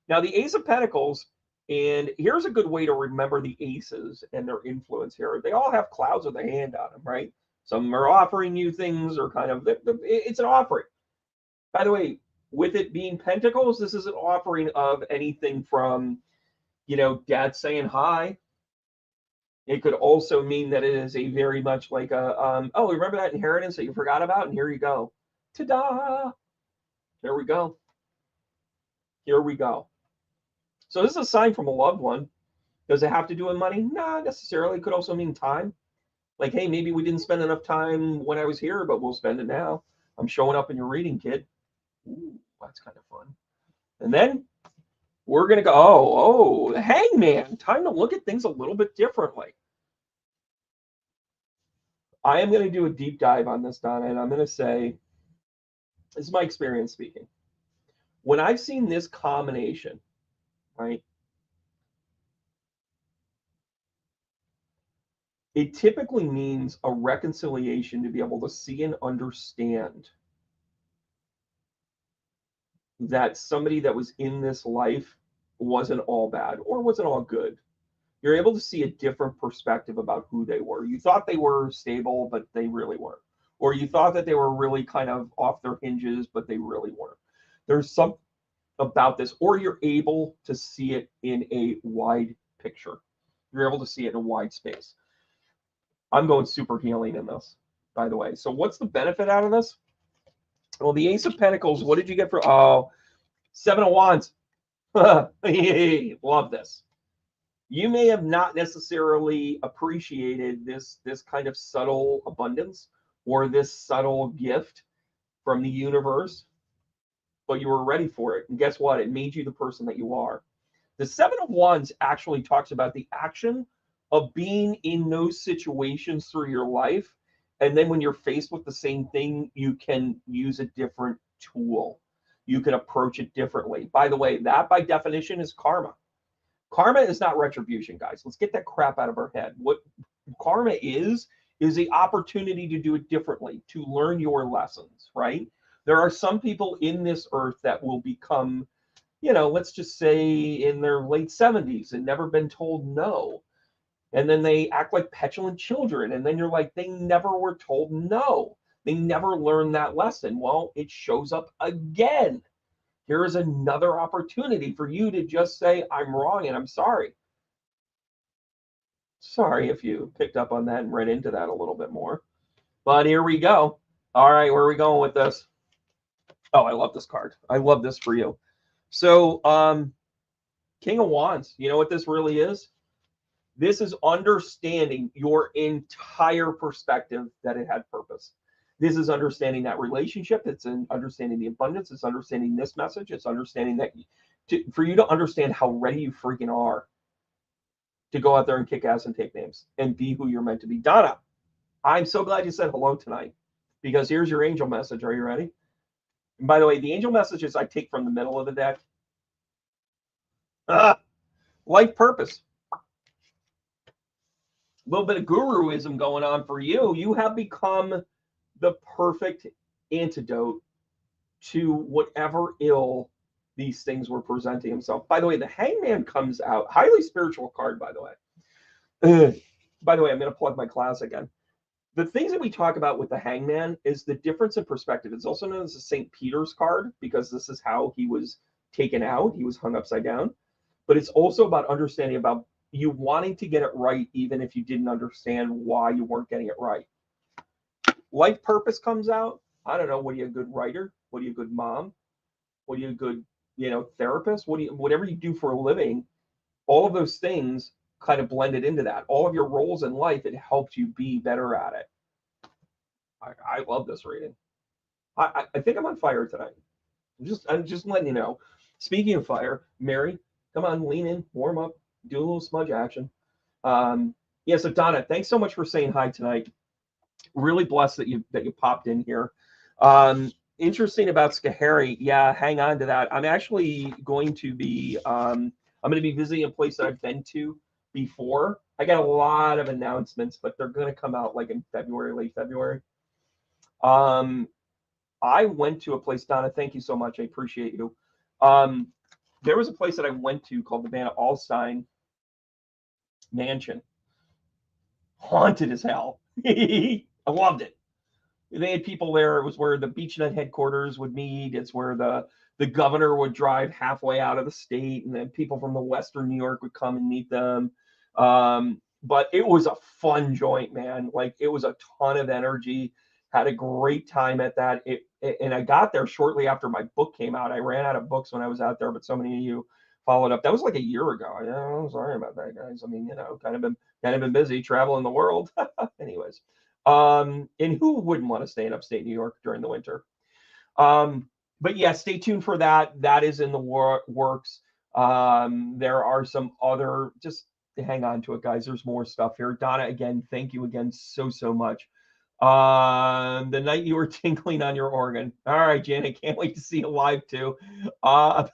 Now, the Ace of Pentacles, and here's a good way to remember the aces and their influence here. They all have clouds with a hand on them, right? Some are offering you things or kind of, it's an offering. By the way, with it being pentacles, this is an offering of anything from, dad saying hi. It could also mean that it is a very much like a, oh, remember that inheritance that you forgot about? And here you go. Ta-da! There we go. Here we go. So this is a sign from a loved one. Does it have to do with money? Not necessarily. It could also mean time. Like, hey, maybe we didn't spend enough time when I was here, but we'll spend it now. I'm showing up in your reading, kid. Ooh, that's kind of fun. And then we're going to go, oh, Hangman. Time to look at things a little bit differently. I am going to do a deep dive on this, Donna, and I'm going to say, this is my experience speaking. When I've seen this combination, right, it typically means a reconciliation to be able to see and understand that somebody that was in this life wasn't all bad or wasn't all good. You're able to see a different perspective about who they were. You thought they were stable, but they really weren't. Or you thought that they were really kind of off their hinges, but they really weren't. There's something about this, or you're able to see it in a wide picture. You're able to see it in a wide space. I'm going super healing in this, by the way. So what's the benefit out of this? Well, the Ace of Pentacles, what did you get for, Seven of Wands. Love this. You may have not necessarily appreciated this kind of subtle abundance or this subtle gift from the universe, but you were ready for it. And guess what? It made you the person that you are. The Seven of Wands actually talks about the action of being in those situations through your life. And then when you're faced with the same thing, you can use a different tool. You can approach it differently. By the way, that by definition is karma. Karma is not retribution, guys. Let's get that crap out of our head. What karma is the opportunity to do it differently, to learn your lessons, right? There are some people in this earth that will become, let's just say in their late 70s and never been told no. And then they act like petulant children. And then you're like, they never were told no. They never learned that lesson. Well, it shows up again. Here is another opportunity for you to just say, I'm wrong and I'm sorry. Sorry if you picked up on that and read into that a little bit more. But here we go. All right, where are we going with this? Oh, I love this card. I love this for you. So, King of Wands, you know what this really is? This is understanding your entire perspective that it had purpose. This is understanding that relationship. It's in understanding the abundance. It's understanding this message. It's understanding that for you to understand how ready you freaking are to go out there and kick ass and take names and be who you're meant to be. Donna, I'm so glad you said hello tonight because here's your angel message. Are you ready? And by the way, the angel messages I take from the middle of the deck. Life purpose. A little bit of guruism going on for you. You have become the perfect antidote to whatever ill these things were presenting himself. By the way, the Hangman comes out, highly spiritual card, by the way. By the way, I'm going to plug my class again. The things that we talk about with the Hangman is the difference in perspective. It's also known as the St. Peter's card because this is how he was taken out. He was hung upside down. But it's also about understanding about you wanting to get it right, even if you didn't understand why you weren't getting it right. Life purpose comes out. I don't know. What are you, a good writer? What are you, a good mom? What are you, a good, therapist? Whatever you do for a living, all of those things kind of blended into that. All of your roles in life, it helped you be better at it. I love this reading. I think I'm on fire tonight. I'm just letting you know. Speaking of fire, Mary, come on, lean in, warm up, do a little smudge action. Yeah, so Donna, thanks so much for saying hi tonight. Really blessed that you popped in here. Interesting about Schoharie. Yeah, hang on to that. I'm actually going to be I'm going to be visiting a place that I've been to before. I got a lot of announcements, but they're going to come out like in February, late February. I went to a place, Donna. Thank you so much. I appreciate you. There was a place that I went to called the Vanna Alstein Mansion. Haunted as hell. I loved it. They had people there. It was where the BeachNet headquarters would meet. It's where the governor would drive halfway out of the state, and then people from the Western New York would come and meet them. But it was a fun joint, man. Like it was a ton of energy. Had a great time at that. And I got there shortly after my book came out. I ran out of books when I was out there, but so many of you followed up. That was like a year ago. I'm sorry about that, guys. I mean, kind of been busy traveling the world. Anyways. And who wouldn't want to stay in upstate New York during the winter? But yeah, stay tuned for that. That is in the works. There are some other, just hang on to it, guys. There's more stuff here. Donna, again, thank you again so much. The night you were tinkling on your organ. All right, Janet, can't wait to see you live too. I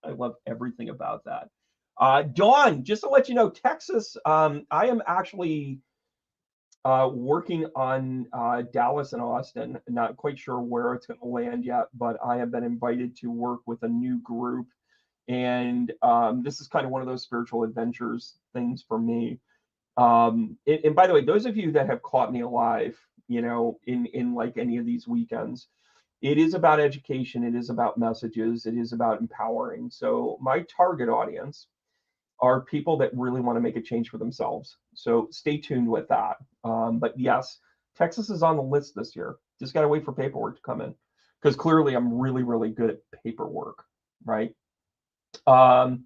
love everything about that. Dawn, just to let you know, Texas, I am actually working on Dallas and Austin. Not quite sure where it's going to land yet, but I have been invited to work with a new group. And this is kind of one of those spiritual adventures things for me. And by the way, those of you that have caught me alive, in like any of these weekends, it is about education. It is about messages. It is about empowering. So my target audience are people that really want to make a change for themselves. So stay tuned with that. But yes, Texas is on the list this year. Just got to wait for paperwork to come in because clearly I'm really good at paperwork, right? All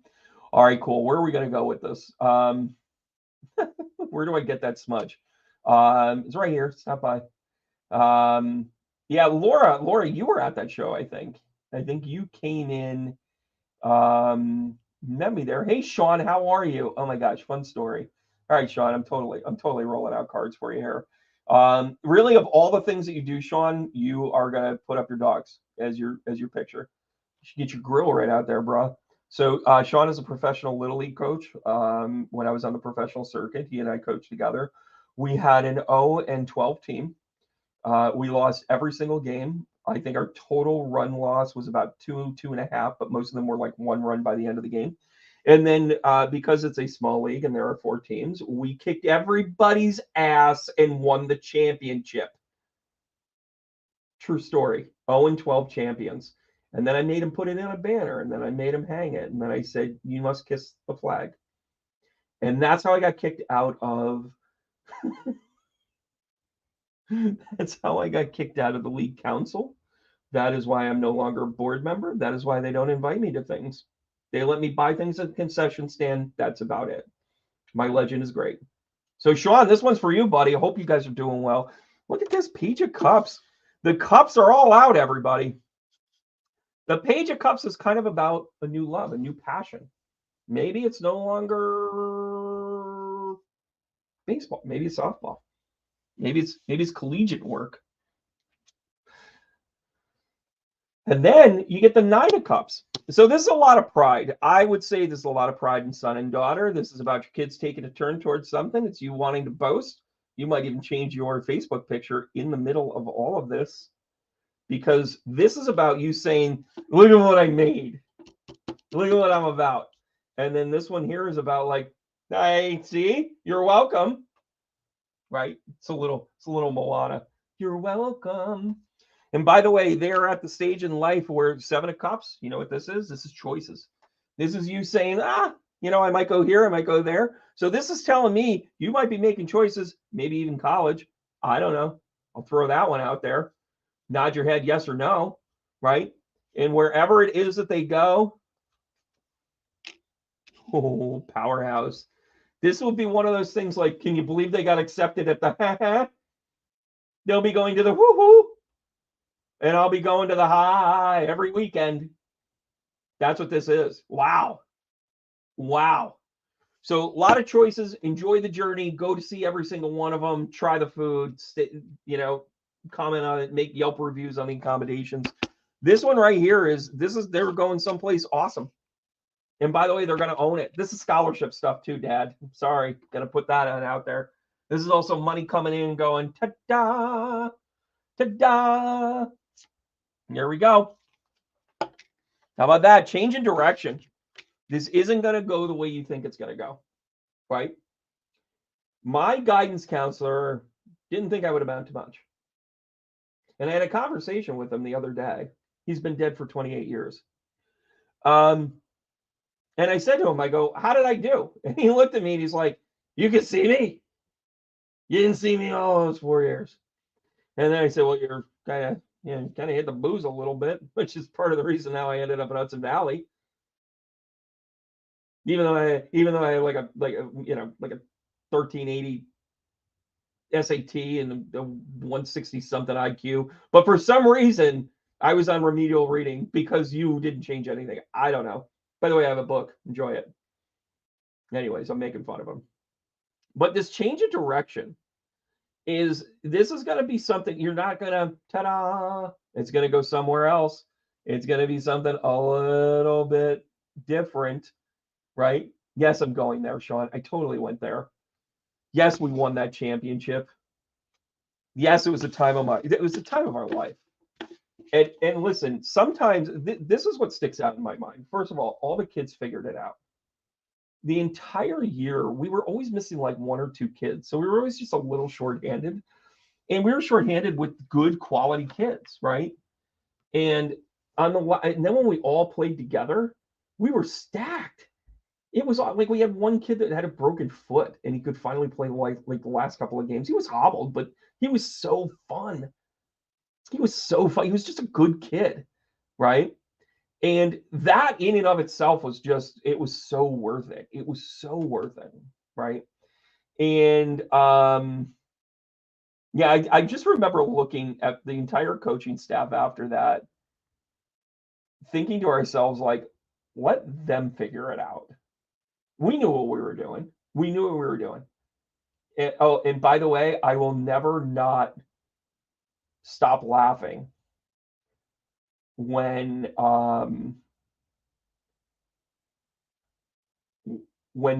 right, cool. Where are we going to go with this? Where do I get that smudge? It's right here. Stop by. Yeah, Laura, you were at that show, I think. I think you came in. Met me there. Hey, Sean, how are you? Oh my gosh, fun story. All right, Sean, I'm totally rolling out cards for you here. Really, of all the things that you do, Sean, you are gonna put up your dogs as your picture. You should get your grill right out there, bro. So Sean is a professional Little League coach. When I was on the professional circuit, he and I coached together. We had an 0-12 team. We lost every single game. I think our total run loss was about 2.5, but most of them were like 1 run by the end of the game. And then because it's a small league and there are 4 teams, we kicked everybody's ass and won the championship. True story. 0-12 champions. And then I made him put it in a banner, and then I made him hang it. And then I said, you must kiss the flag. And that's how I got kicked out of that's how I got kicked out of the league council. That is why I'm no longer a board member. That is why they don't invite me to things. They let me buy things at the concession stand. That's about it. My legend is great. So, Sean, this one's for you, buddy. I hope you guys are doing well. Look at this Page of Cups. The cups are all out, everybody. The Page of Cups is kind of about a new love, a new passion. Maybe it's no longer baseball. Maybe it's softball. Maybe it's collegiate work. And then you get the Nine of Cups. So this is a lot of pride. I would say there's a lot of pride in son and daughter. This is about your kids taking a turn towards something. It's you wanting to boast. You might even change your Facebook picture in the middle of all of this, because this is about you saying, look at what I made. Look at what I'm about. And then this one here is about like, hey, see, you're welcome. Right? It's a little Moana. You're welcome. And by the way, they're at the stage in life where Seven of Cups, you know what this is? This is choices. This is you saying, I might go here, I might go there. So this is telling me you might be making choices, maybe even college. I don't know. I'll throw that one out there. Nod your head yes or no, right? And wherever it is that they go, oh, powerhouse. This will be one of those things like, can you believe they got accepted at the They'll be going to the woo-hoo. And I'll be going to the high every weekend. That's what this is. Wow. So a lot of choices. Enjoy the journey. Go to see every single one of them. Try the food. Comment on it. Make Yelp reviews on the accommodations. This one right here they're going someplace awesome. And by the way, they're going to own it. This is scholarship stuff too, Dad. I'm sorry. Going to put that out there. This is also money coming in going, ta-da, ta-da. There we go. How about that? Change in direction. This isn't going to go the way you think it's going to go, right? My guidance counselor didn't think I would amount to much. And I had a conversation with him the other day. He's been dead for 28 years. And I said to him, I go, how did I do? And he looked at me and he's like, you can see me. You didn't see me all those 4 years. And then I said, well, you're kind of hit the booze a little bit, which is part of the reason how I ended up in Hudson Valley. Even though I had like a 1380 SAT and a 160 something IQ, but for some reason I was on remedial reading because you didn't change anything. I don't know. By the way, I have a book. Enjoy it. Anyways, I'm making fun of him. But this change of direction is going to be something you're not going to, ta-da, it's going to go somewhere else. It's going to be something a little bit different, right? Yes, I'm going there, Sean. I totally went there. Yes, we won that championship. Yes, it was a time of our life. And listen, sometimes this is what sticks out in my mind. First of all the kids figured it out. The entire year, we were always missing like one or two kids. So we were always just a little shorthanded. And we were shorthanded with good quality kids, right? And then when we all played together, we were stacked. It was like we had one kid that had a broken foot and he could finally play like the last couple of games. He was hobbled, but he was so fun. He was so fun. He was just a good kid, right? And that in and of itself was it was so worth it. It was so worth it, right? And I just remember looking at the entire coaching staff after that, thinking to ourselves, like, let them figure it out. We knew what we were doing. And by the way, I will never not stop laughing when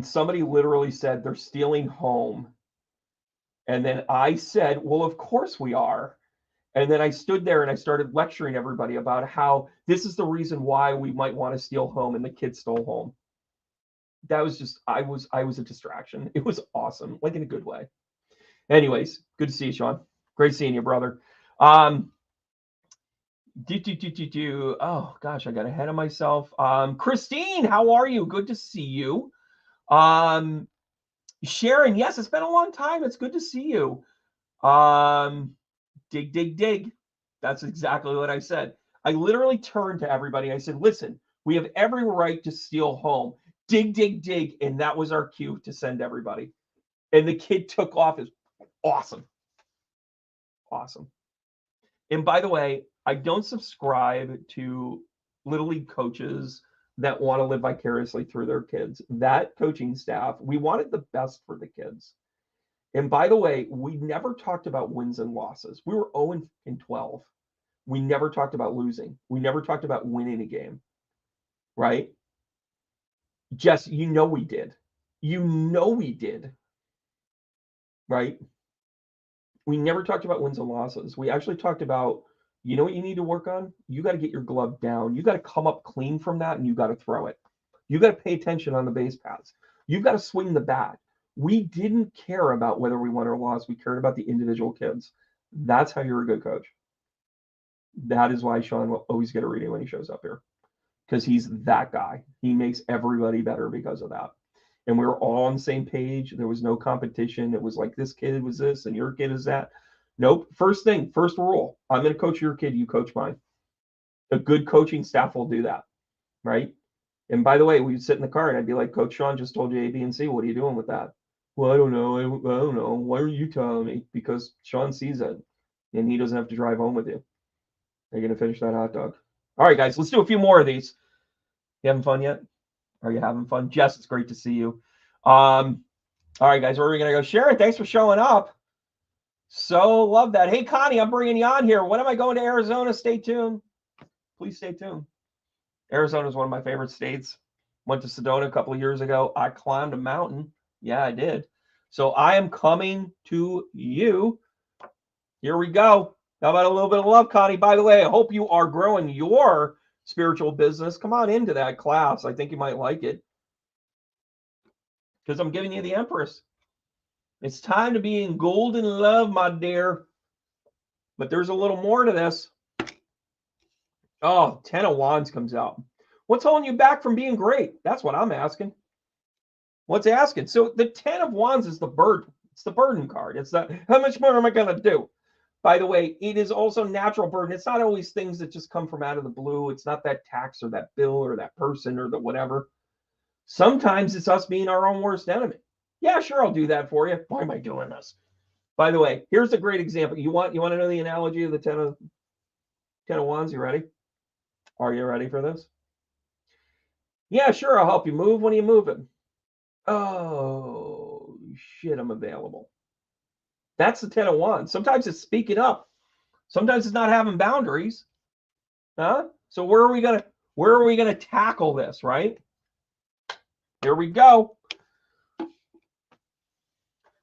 somebody literally said they're stealing home. And then I said, well, of course we are. And then I stood there and I started lecturing everybody about how this is the reason why we might want to steal home, and the kids stole home. That was just, I was a distraction. It was awesome, like in a good way. Anyways, good to see you, Sean. Great seeing you, brother. Oh gosh, I got ahead of myself. Christine, how are you? Good to see you. Sharon, yes, it's been a long time. It's good to see you. Dig. That's exactly what I said. I literally turned to everybody. I said, listen, we have every right to steal home. Dig, dig, dig. And that was our cue to send everybody. And the kid took off. Is awesome. Awesome. And by the way, I don't subscribe to Little League coaches that want to live vicariously through their kids. That coaching staff, we wanted the best for the kids. And by the way, we never talked about wins and losses. We were 0 and 12. We never talked about losing. We never talked about winning a game, right? Jess, you know we did. You know we did, right? We never talked about wins and losses. We actually talked about, you know what you need to work on? You got to get your glove down. You got to come up clean from that, and you got to throw it. You got to pay attention on the base paths. You've got to swing the bat. We didn't care about whether we won or lost. We cared about the individual kids. That's how you're a good coach. That is why Sean will always get a reading when he shows up here, because he's that guy. He makes everybody better because of that. And we were all on the same page. There was no competition. It was like, this kid was this and your kid is that. Nope. First rule. I'm going to coach your kid. You coach mine. A good coaching staff will do that, right? And by the way, we'd sit in the car and I'd be like, Coach Sean just told you A, B, and C. What are you doing with that? Well, I don't know. I don't know. Why are you telling me? Because Sean sees it and he doesn't have to drive home with you. Are you going to finish that hot dog? All right, guys, let's do a few more of these. You having fun yet? Are you having fun? Jess, it's great to see you. All right, guys, where are we going to go? Sharon, thanks for showing up. So love that. Hey, Connie, I'm bringing you on here. When am I going to Arizona? Stay tuned. Please stay tuned. Arizona is one of my favorite states. Went to Sedona a couple of years ago. I climbed a mountain. Yeah, I did. So I am coming to you. Here we go. How about a little bit of love, Connie? By the way, I hope you are growing your spiritual business. Come on into that class. I think you might like it, because I'm giving you the Empress. It's time to be in golden love, my dear. But there's a little more to this. Oh, 10 of Wands comes out. What's holding you back from being great? That's what I'm asking. What's asking? So the 10 of Wands is the burden. It's the burden card. It's that, how much more am I going to do? By the way, it is also natural burden. It's not always things that just come from out of the blue. It's not that tax or that bill or that person or the whatever. Sometimes it's us being our own worst enemy. Yeah, sure, I'll do that for you. Why am I doing this? By the way, here's a great example. You want to know the analogy of the 10 of Wands? You ready? Are you ready for this? Yeah, sure, I'll help you move. When are you moving? Oh, shit, I'm available. That's the 10 of Wands. Sometimes it's speaking up. Sometimes it's not having boundaries. Huh? So where are we gonna tackle this, right? Here we go.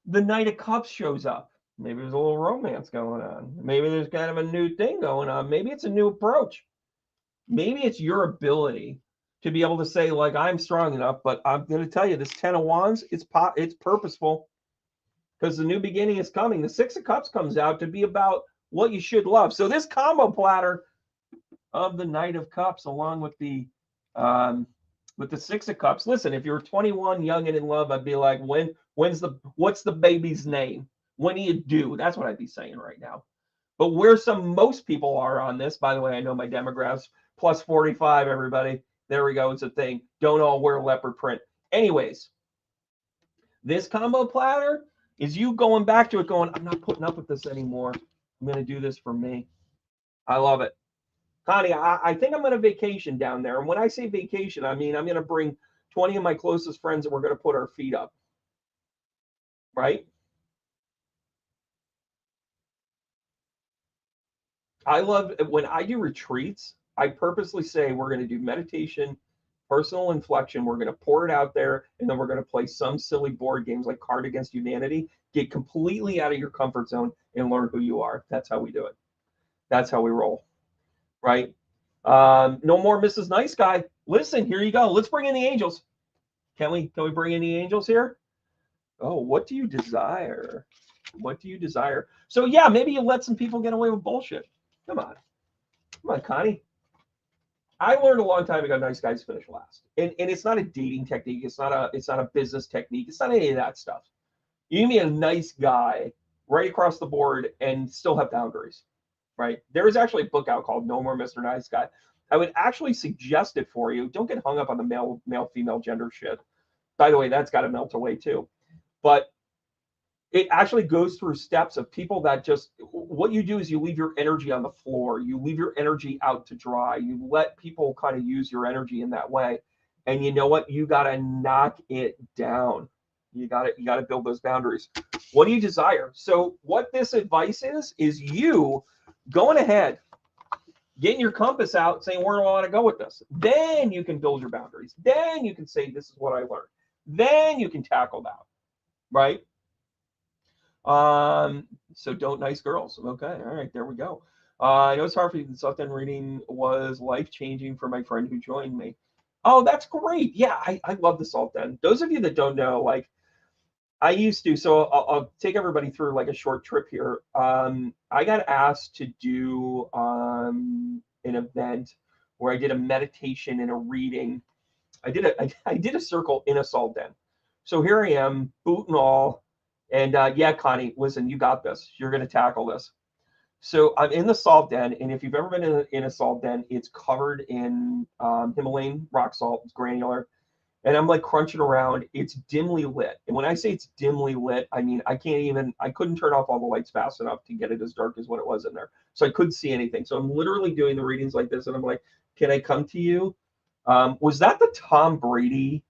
The Knight of Cups shows up. Maybe there's a little romance going on. Maybe there's kind of a new thing going on. Maybe it's a new approach. Maybe it's your ability to be able to say, like, I'm strong enough, but I'm going to tell you, this 10 of Wands, it's purposeful, because the new beginning is coming. The 6 of Cups comes out to be about what you should love. So this combo platter of the Knight of Cups, along with the 6 of Cups. Listen, if you're 21, young and in love, I'd be like, what's the baby's name? When do you do? That's what I'd be saying right now. But where most people are on this, by the way, I know my demographics, plus 45, everybody. There we go. It's a thing. Don't all wear leopard print. Anyways, this combo platter is you going back to it going, I'm not putting up with this anymore. I'm going to do this for me. I love it. Connie, I think I'm going to vacation down there. And when I say vacation, I mean I'm going to bring 20 of my closest friends and we're going to put our feet up. Right? I love when I do retreats, I purposely say we're going to do meditation, personal inflection. We're going to pour it out there, and then we're going to play some silly board games like Card Against Humanity. Get completely out of your comfort zone and learn who you are. That's how we do it. That's how we roll. Right? No more Mrs. Nice Guy. Listen, here you go. Let's bring in the angels. Can we bring in the angels here? Oh, what do you desire? What do you desire? So yeah, maybe you let some people get away with bullshit. Come on, Connie. I learned a long time ago, nice guys finish last. And it's not a dating technique. It's not a business technique. It's not any of that stuff. You can be a nice guy right across the board and still have boundaries. right? There is actually a book out called No More Mr. Nice Guy. I would actually suggest it for you. Don't get hung up on the male female gender shit. By the way, that's got to melt away too. But it actually goes through steps of people that just, what you do is you leave your energy on the floor. You leave your energy out to dry. You let people kind of use your energy in that way. And you know what? You got to knock it down. You got to build those boundaries. What do you desire? So what this advice is you going ahead, getting your compass out, saying, where do I want to go with this? Then you can build your boundaries. Then you can say, this is what I learned. Then you can tackle that, right? So don't nice girls. Okay, all right, there we go. I know it's hard for you. The self-den reading was life-changing for my friend who joined me. Oh, that's great. Yeah, I love the self-den. Those of you that don't know, like I used to, so I'll take everybody through like a short trip here. I got asked to do an event where I did a meditation and a reading. I did a circle in a salt den. So here I am, boot and all. And yeah, Connie, listen, you got this. You're going to tackle this. So I'm in the salt den, and if you've ever been in a salt den, it's covered in Himalayan rock salt. It's granular. And I'm like crunching around. It's dimly lit. And when I say it's dimly lit, I mean, I couldn't turn off all the lights fast enough to get it as dark as what it was in there. So I couldn't see anything. So I'm literally doing the readings like this, and I'm like, can I come to you? Was that the Tom Brady?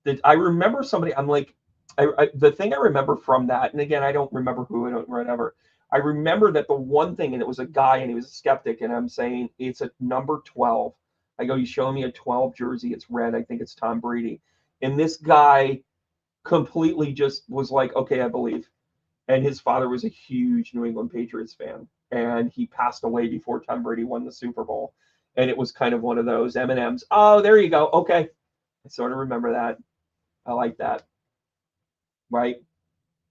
That I remember somebody, I'm like, the thing I remember from that, and again, I don't remember who, I don't, whatever. I remember that the one thing, and it was a guy, and he was a skeptic, and I'm saying it's a number 12. I go, you show me a 12 jersey, it's red. I think it's Tom Brady. And this guy completely just was like, okay, I believe. And his father was a huge New England Patriots fan, and he passed away before Tom Brady won the Super Bowl. And it was kind of one of those M&Ms. Oh, there you go. Okay, I sort of remember that. I like that. Right?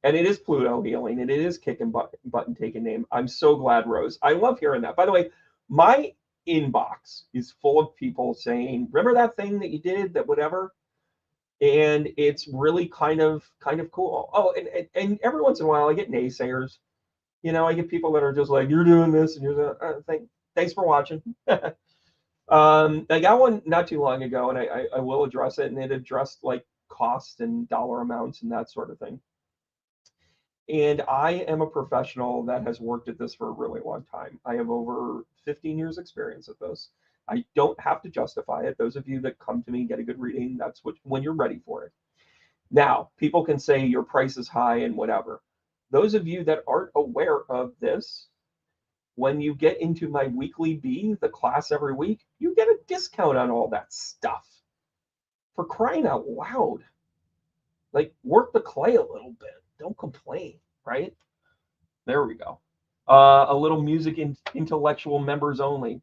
And it is Pluto healing, and it is kicking button taking name. I'm so glad, Rose. I love hearing that. By the way, my inbox is full of people saying, remember that thing that you did, that whatever? And it's really kind of cool. Oh, and every once in a while I get naysayers. You know, I get people that are just like, you're doing this, and you're thanks for watching. I got one not too long ago, and I will address it, and it addressed like cost and dollar amounts and that sort of thing. And I am a professional that has worked at this for a really long time. I have over 15 years experience at this. I don't have to justify it. Those of you that come to me, get a good reading, that's when you're ready for it. Now, people can say your price is high and whatever. Those of you that aren't aware of this, when you get into my weekly B, the class every week, you get a discount on all that stuff. For crying out loud. Like, work the clay a little bit. Don't complain, right? There we go. A little music intellectual members only.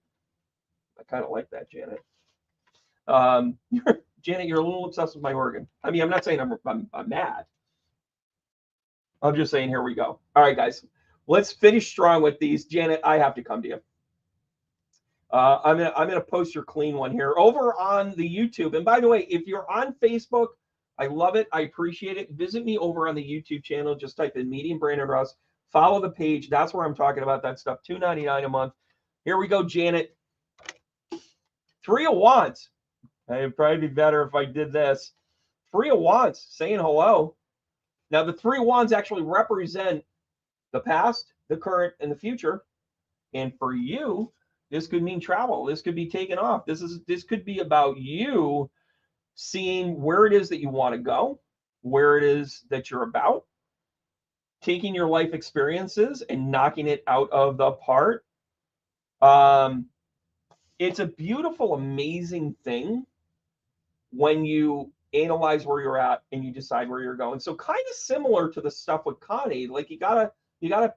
I kind of like that, Janet. Janet, you're a little obsessed with my organ. I mean, I'm not saying I'm mad. I'm just saying, here we go. All right, guys, let's finish strong with these. Janet, I have to come to you. I'm gonna post your clean one here over on the YouTube. And by the way, if you're on Facebook, I love it. I appreciate it. Visit me over on the YouTube channel. Just type in Medium Brandon Russ. Follow the page. That's where I'm talking about that stuff. $2.99 a month. Here we go, Janet. 3 of Wands. It'd probably be better if I did this. 3 of Wands, saying hello. Now, the 3 of Wands actually represent the past, the current, and the future. And for you, this could mean travel. This could be taken off. This could be about you seeing where it is that you want to go, where it is that you're about, taking your life experiences and knocking it out of the park. It's a beautiful, amazing thing when you analyze where you're at and you decide where you're going. So kind of similar to the stuff with Connie, like you gotta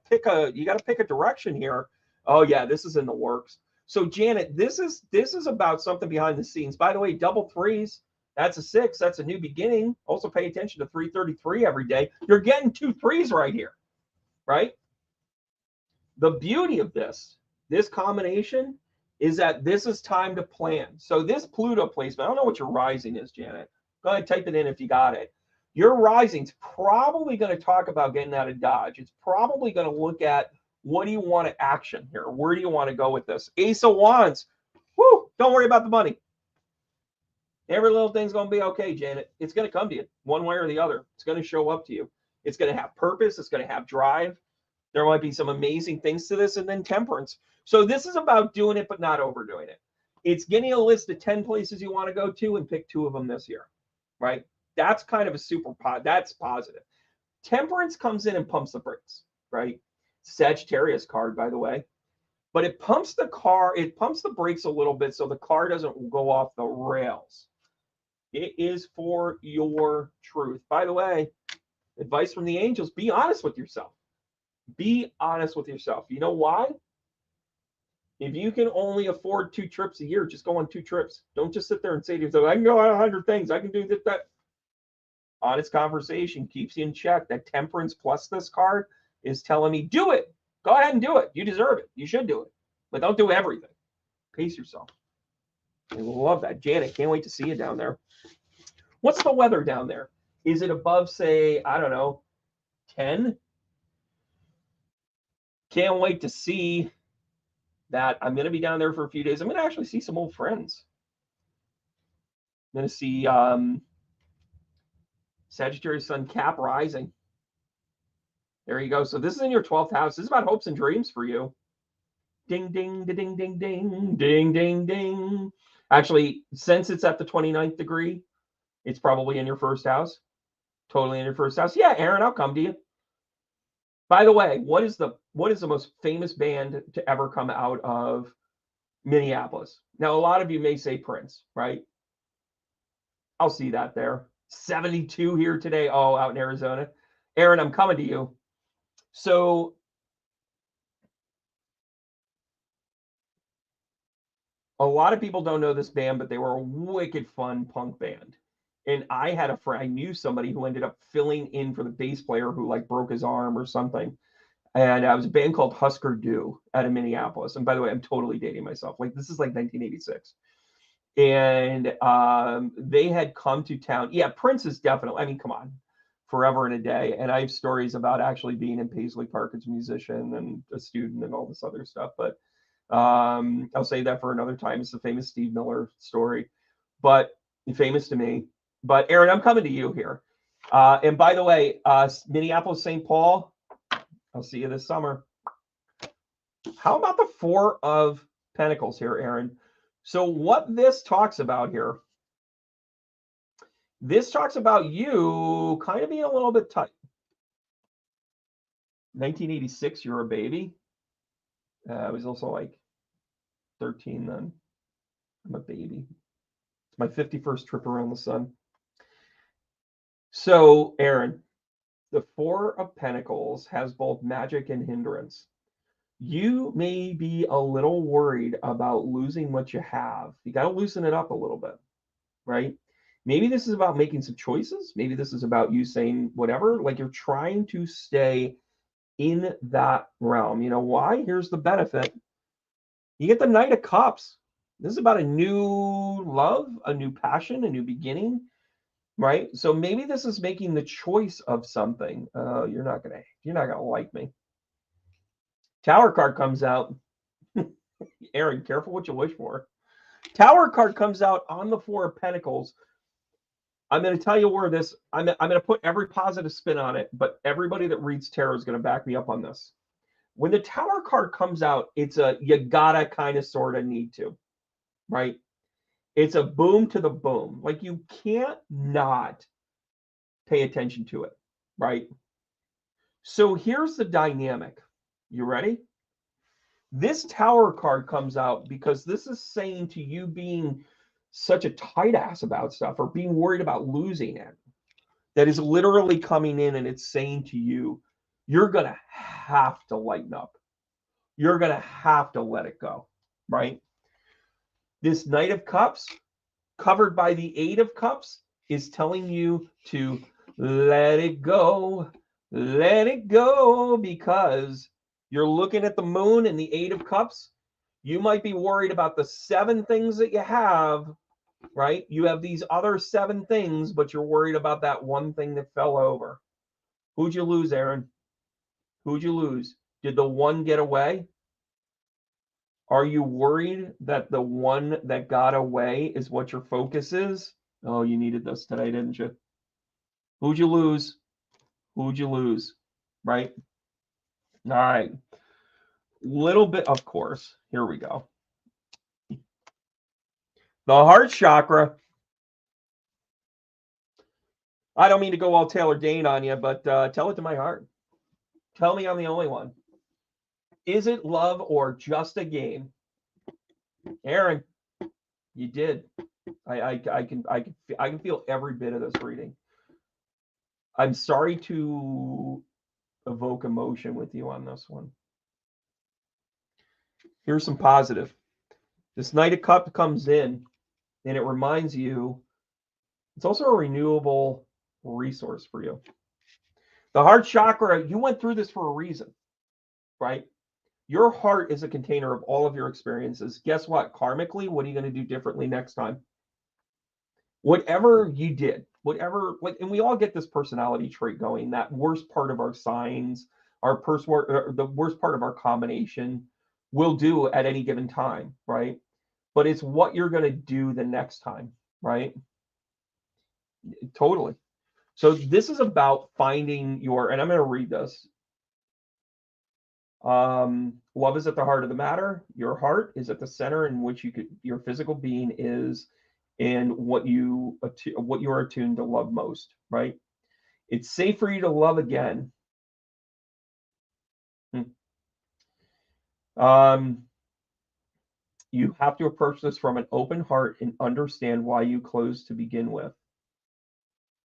pick a direction here. Oh yeah, this is in the works. So Janet, this is about something behind the scenes. By the way, double threes, that's a 6. That's a new beginning. Also pay attention to 333 every day. You're getting 2 3s right here, right? The beauty of this combination is that this is time to plan. So this Pluto placement, I don't know what your rising is, Janet. Go ahead, type it in if you got it. Your rising's probably going to talk about getting out of Dodge. It's probably going to look at What do you want to action here? Where do you want to go with this? Ace of Wands. Woo! Don't worry about the money. Every little thing's going to be okay, Janet. It's going to come to you one way or the other. It's going to show up to you. It's going to have purpose. It's going to have drive. There might be some amazing things to this. And then temperance. So this is about doing it, but not overdoing it. It's getting a list of 10 places you want to go to and pick 2 of them this year, right? That's kind of a that's positive. Temperance comes in and pumps the brakes, right? Sagittarius card, by the way. But it pumps the brakes a little bit so the car doesn't go off the rails. It is for your truth. By the way, advice from the angels, be honest with yourself. Be honest with yourself. You know why? If you can only afford 2 trips a year, just go on 2 trips. Don't just sit there and say to yourself, I can go on 100 things. I can do this, that. Honest conversation keeps you in check. That temperance plus this card is telling me, do it. Go ahead and do it. You deserve it. You should do it. But don't do everything. Pace yourself. I love that. Janet, can't wait to see you down there. What's the weather down there? Is it above, say, I don't know, 10? Can't wait to see that. I'm going to be down there for a few days. I'm going to actually see some old friends. I'm going to see Sagittarius Sun Cap rising. There you go. So this is in your 12th house. This is about hopes and dreams for you. Ding, ding, ding, ding, ding, ding, ding, ding. Actually, since it's at the 29th degree, it's probably in your 1st house. Totally in your 1st house. Yeah, Aaron, I'll come to you. By the way, what is the most famous band to ever come out of Minneapolis? Now, a lot of you may say Prince, right? I'll see that there. 72 here today. Oh, out in Arizona. Aaron, I'm coming to you. So a lot of people don't know this band, but they were a wicked fun punk band. And I had a friend, I knew somebody who ended up filling in for the bass player who like broke his arm or something. And it was a band called Husker Du out of Minneapolis. And by the way, I'm totally dating myself. Like this is like 1986. And they had come to town. Yeah, Prince is definitely, I mean, come on, forever and a day. And I have stories about actually being in Paisley Park as a musician and a student and all this other stuff. But I'll say that for another time. It's the famous Steve Miller story, but famous to me. But Aaron, I'm coming to you here. And by the way, Minneapolis, St. Paul, I'll see you this summer. How about the 4 of Pentacles here, Aaron? So what this talks about here, this talks about you kind of being a little bit tight. 1986, you're a baby. I was also like 13 then. I'm a baby. It's my 51st trip around the sun. So, Aaron, the 4 of Pentacles has both magic and hindrance. You may be a little worried about losing what you have. You got to loosen it up a little bit, right? Maybe this is about making some choices. Maybe this is about you saying whatever, like you're trying to stay in that realm. You know why? Here's the benefit. You get the Knight of Cups. This is about a new love, a new passion, a new beginning, right? So maybe this is making the choice of something. You're not gonna like me. Tower card comes out. Aaron, careful what you wish for. Tower card comes out on the 4 of Pentacles. I'm going to tell you where this, I'm going to put every positive spin on it, but everybody that reads tarot is going to back me up on this. When the Tower card comes out, it's a you gotta kind of sort of need to, right? It's a boom to the boom. Like you can't not pay attention to it, right? So here's the dynamic. You ready? This Tower card comes out because this is saying to you being such a tight ass about stuff or being worried about losing it, that is literally coming in and it's saying to you, you're going to have to lighten up. You're going to have to let it go, right? This Knight of Cups, covered by the 8 of Cups, is telling you to let it go, because you're looking at the moon and the 8 of Cups. You might be worried about the 7 things that you have, right? You have these other 7 things, but you're worried about that one thing that fell over. Who'd you lose, Aaron? Who'd you lose? Did the one get away? Are you worried that the one that got away is what your focus is? Oh, you needed this today, didn't you? Who'd you lose? Who'd you lose? Right? All right. Little bit, of course. Here we go. The heart chakra. I don't mean to go all Taylor Dane on you, but tell it to my heart. Tell me I'm the only one. Is it love or just a game? Aaron, you did. I can feel every bit of this reading. I'm sorry to evoke emotion with you on this one. Here's some positive. This Knight of Cups comes in, and it reminds you it's also a renewable resource for you. The heart chakra, you went through this for a reason, right? Your heart is a container of all of your experiences. Guess what? Karmically, what are you going to do differently next time? Whatever you did, whatever, like, and we all get this personality trait going, that worst part of our signs, the worst part of our combination will do at any given time, right? But it's what you're going to do the next time, right? Totally. So this is about finding your, and I'm going to read this. Love is at the heart of the matter. Your heart is at the center in which your physical being is, and what you are attuned to love most, right? It's safe for you to love again. You have to approach this from an open heart and understand why you closed to begin with.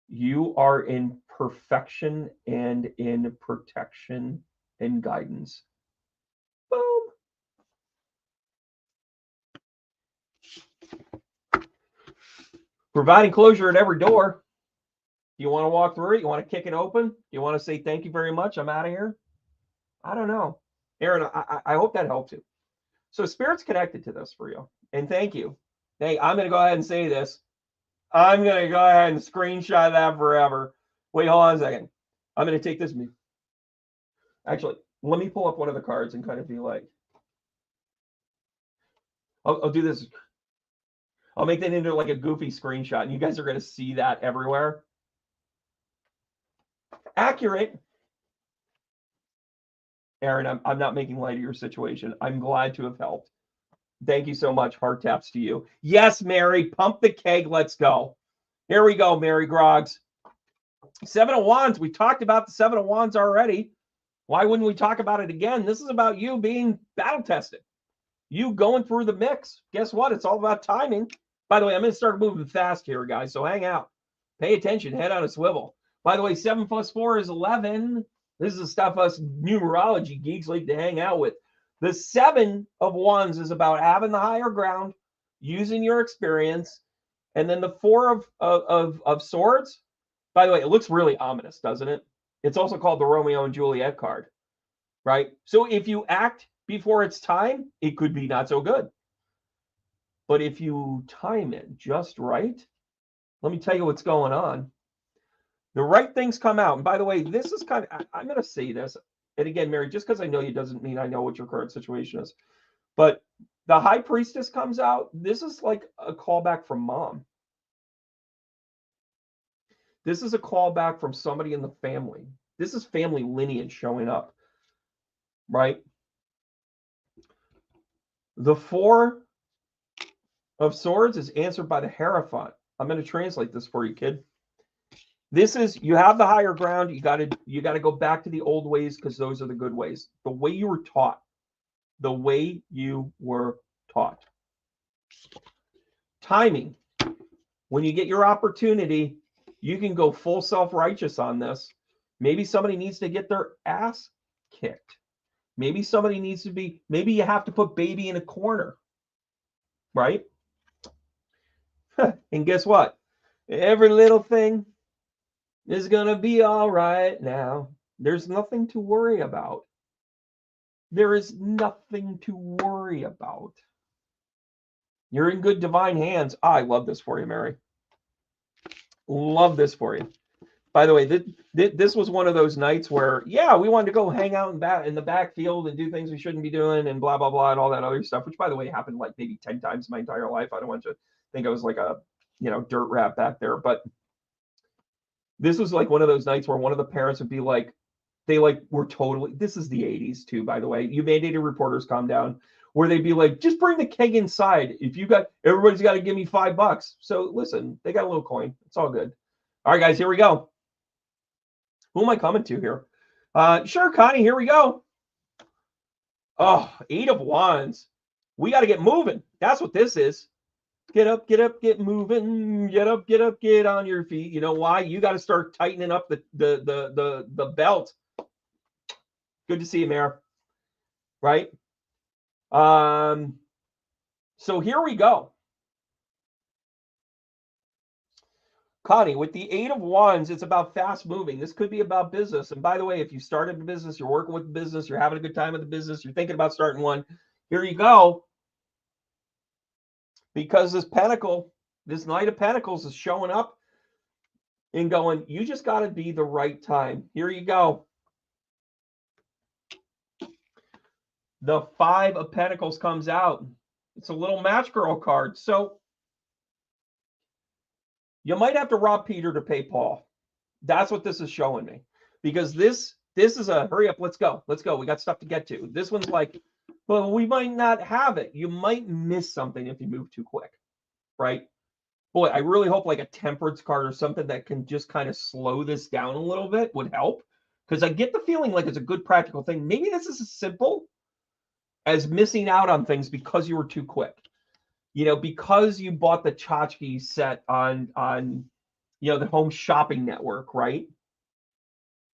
You are in perfection and in protection and guidance. Boom. Providing closure at every door. You want to walk through it? You want to kick it open? You want to say thank you very much? I'm out of here? I don't know. Aaron, I hope that helps you. So Spirit's connected to this for you. And thank you. Hey, I'm going to go ahead and say this. I'm going to go ahead and screenshot that forever. Wait, hold on a second. I'm going to take this. Actually, let me pull up one of the cards and kind of be like, I'll do this. I'll make that into like a goofy screenshot, and you guys are going to see that everywhere. Accurate. Aaron, I'm not making light of your situation. I'm glad to have helped. Thank you so much. Heart taps to you. Yes, Mary, pump the keg. Let's go. Here we go, Mary Groggs. Seven of Wands. We talked about the Seven of Wands already. Why wouldn't we talk about it again? This is about you being battle tested. You going through the mix. Guess what? It's all about timing. By the way, I'm going to start moving fast here, guys, so hang out. Pay attention. Head on a swivel. By the way, 7 + 4 is 11. This is the stuff us numerology geeks like to hang out with. The 7 of Wands is about having the higher ground, using your experience. And then the 4 of Swords, by the way, it looks really ominous, doesn't it? It's also called the Romeo and Juliet card, right? So if you act before it's time, it could be not so good. But if you time it just right, let me tell you what's going on. The right things come out. And by the way, this is kind of, I'm going to say this. And again, Mary, just because I know you doesn't mean I know what your current situation is. But the High Priestess comes out. This is like a callback from Mom. This is a callback from somebody in the family. This is family lineage showing up, right? The 4 of Swords is answered by the Hierophant. I'm going to translate this for you, kid. This is, you have the higher ground. You got to go back to the old ways because those are the good ways. The way you were taught. The way you were taught. Timing. When you get your opportunity, you can go full self-righteous on this. Maybe somebody needs to get their ass kicked. Maybe somebody needs to be, maybe you have to put baby in a corner, right? And guess what? Every little thing is going to be all right now. There's nothing to worry about. There is nothing to worry about. You're in good divine hands. I love this for you, Mary. Love this for you. By the way, this was one of those nights where, yeah, we wanted to go hang out in the backfield and do things we shouldn't be doing and blah, blah, blah, and all that other stuff, which, by the way, happened like maybe 10 times in my entire life. I don't want you to think I was like a, dirt rat back there. But this was like one of those nights where one of the parents would be like, they like were totally, this is the 80s too, by the way. You mandated reporters calm down, where they'd be like, just bring the keg inside. If you got, everybody's got to give me $5. So listen, they got a little coin. It's all good. All right, guys, here we go. Who am I coming to here? Sure, Connie, here we go. Oh, 8 of Wands. We got to get moving. That's what this is. Get up, get moving. Get up, get on your feet. You know why? You got to start tightening up the belt. Good to see you, Mayor. Right? So here we go. Connie, with the 8 of Wands, it's about fast moving. This could be about business. And by the way, if you started a business, you're working with a business, you're having a good time with the business, you're thinking about starting one, here you go. Because this Pentacle, this Knight of Pentacles is showing up and going, you just got to be the right time. Here you go. The 5 of Pentacles comes out. It's a little match girl card. So you might have to rob Peter to pay Paul. That's what this is showing me. Because this is a hurry up, let's go. Let's go. We got stuff to get to. This one's like, well, we might not have it. You might miss something if you move too quick, right? Boy, I really hope like a temperance card or something that can just kind of slow this down a little bit would help. Because I get the feeling like it's a good practical thing. Maybe this is as simple as missing out on things because you were too quick. Because you bought the tchotchke set on the Home Shopping Network, right?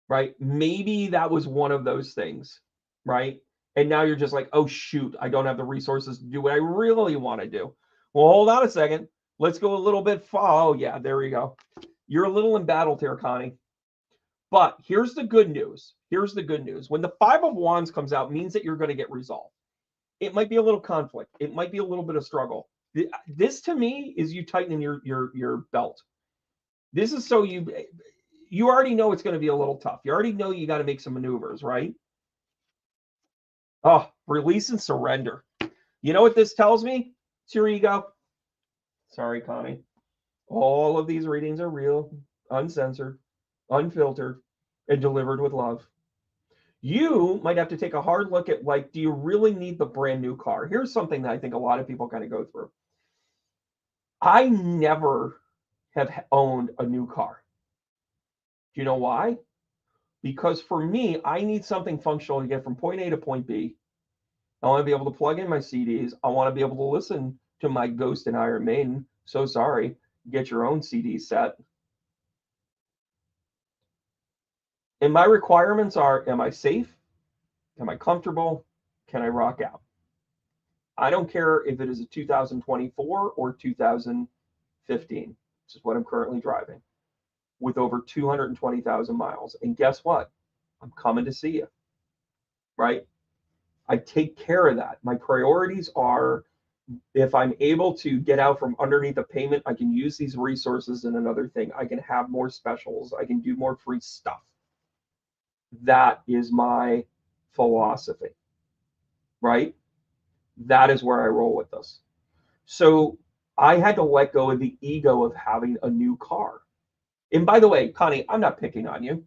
Right? Maybe that was one of those things, right? And now you're just like, oh, shoot, I don't have the resources to do what I really want to do. Well, hold on a second. Let's go a little bit far. Oh, yeah, there we go. You're a little embattled here, Connie. But here's the good news. Here's the good news. When the 5 of Wands comes out, it means that you're going to get resolved. It might be a little conflict. It might be a little bit of struggle. This, to me, is you tightening your belt. This is so you already know it's going to be a little tough. You already know you got to make some maneuvers, right? Oh, release and surrender. You know what this tells me? It's your ego. Sorry, Connie. All of these readings are real, uncensored, unfiltered, and delivered with love. You might have to take a hard look at, like, do you really need the brand new car? Here's something that I think a lot of people kind of go through. I never have owned a new car. Do you know why? Because for me, I need something functional to get from point A to point B. I want to be able to plug in my CDs. I want to be able to listen to my Ghost and Iron Maiden. So sorry, get your own CD set. And my requirements are, am I safe? Am I comfortable? Can I rock out? I don't care if it is a 2024 or 2015, which is what I'm currently driving, with over 220,000 miles. And guess what? I'm coming to see you, right? I take care of that. My priorities are, if I'm able to get out from underneath a payment, I can use these resources in another thing. I can have more specials. I can do more free stuff. That is my philosophy, right? That is where I roll with this. So I had to let go of the ego of having a new car. And by the way, Connie, I'm not picking on you.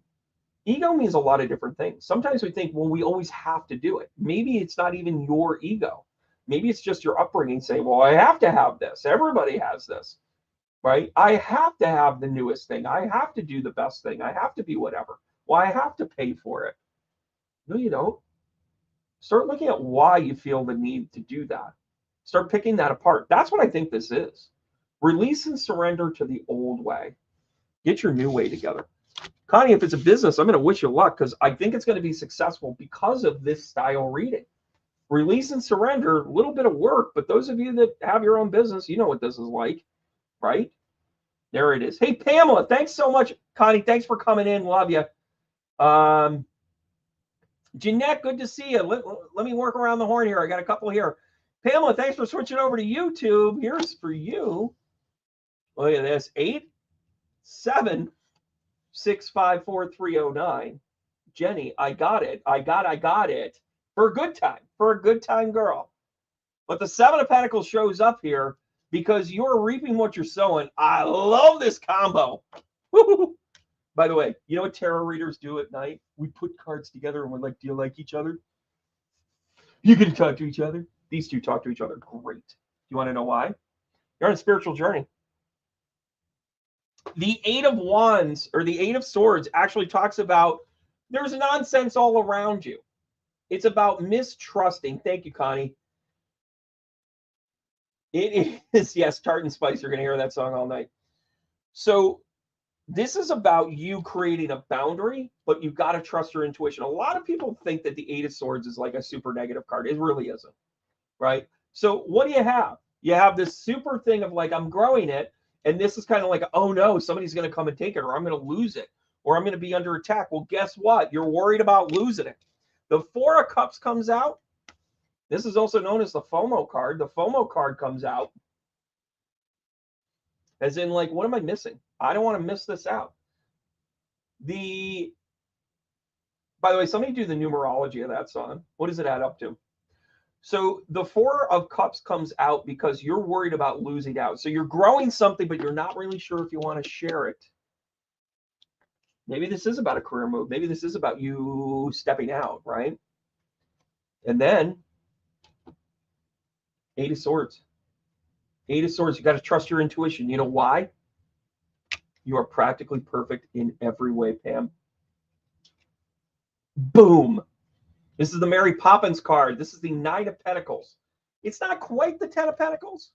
Ego means a lot of different things. Sometimes we think, well, we always have to do it. Maybe it's not even your ego. Maybe it's just your upbringing saying, well, I have to have this. Everybody has this, right? I have to have the newest thing. I have to do the best thing. I have to be whatever. Well, I have to pay for it. No, you don't. Start looking at why you feel the need to do that. Start picking that apart. That's what I think this is. Release and surrender to the old way. Get your new way together. Connie, if it's a business, I'm going to wish you luck because I think it's going to be successful because of this style reading. Release and surrender, a little bit of work, but those of you that have your own business, you know what this is like, right? There it is. Hey, Pamela, thanks so much. Connie, thanks for coming in. Love you. Jeanette, good to see you. Let me work around the horn here. I got a couple here. Pamela, thanks for switching over to YouTube. Here's for you. Look at this. 8, 7, 654309. Jenny, I got it. I got it. For a good time. For a good time, girl. But the Seven of Pentacles shows up here because you're reaping what you're sowing. I love this combo. By the way, you know what tarot readers do at night? We put cards together and we're like, do you like each other? You can talk to each other. These two talk to each other great. You want to know why? You're on a spiritual journey. The Eight of Wands or the Eight of Swords actually talks about there's nonsense all around you. It's about mistrusting. Thank you, Connie. It is, yes, Tart and Spice. You're going to hear that song all night. So this is about you creating a boundary, but you've got to trust your intuition. A lot of people think that the Eight of Swords is like a super negative card. It really isn't, right? So what do you have? You have this super thing of like, I'm growing it, and this is kind of like, oh no, somebody's going to come and take it, or I'm going to lose it, or I'm going to be under attack. Well, guess what? You're worried about losing it. The Four of Cups comes out. This is also known as the FOMO card. The FOMO card comes out as in like, what am I missing? I don't want to miss this out. By the way, somebody do the numerology of that song. What does it add up to? So the Four of Cups comes out because you're worried about losing out. So you're growing something, but you're not really sure if you want to share it. Maybe this is about a career move. Maybe this is about you stepping out, right? And then Eight of Swords. Eight of Swords, you got to trust your intuition. You know why? You are practically perfect in every way, Pam. Boom. This is the Mary Poppins card. This is the Nine of Pentacles. It's not quite the Ten of Pentacles,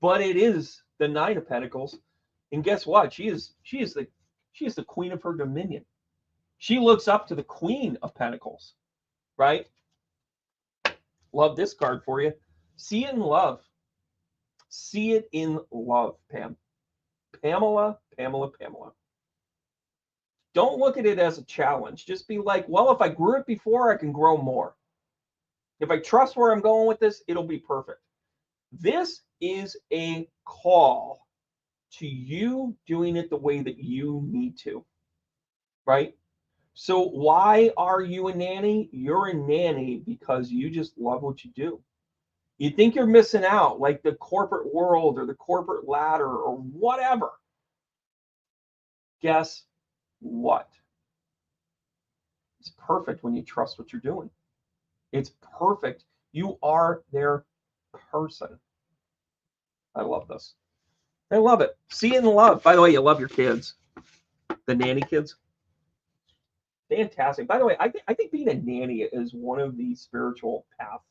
but it is the Nine of Pentacles. And guess what? She is the queen of her dominion. She looks up to the Queen of Pentacles, right? Love this card for you. See it in love. See it in love, Pam. Pamela. Don't look at it as a challenge. Just be like, well, if I grew it before, I can grow more. If I trust where I'm going with this, it'll be perfect. This is a call to you doing it the way that you need to, right? So why are you a nanny? You're a nanny because you just love what you do. You think you're missing out, like the corporate world or the corporate ladder or whatever. Guess what? It's perfect when you trust what you're doing. It's perfect. You are their person. I love this. I love it. See it in love. By the way, you love your kids. The nanny kids. Fantastic. By the way, I think being a nanny is one of the spiritual paths.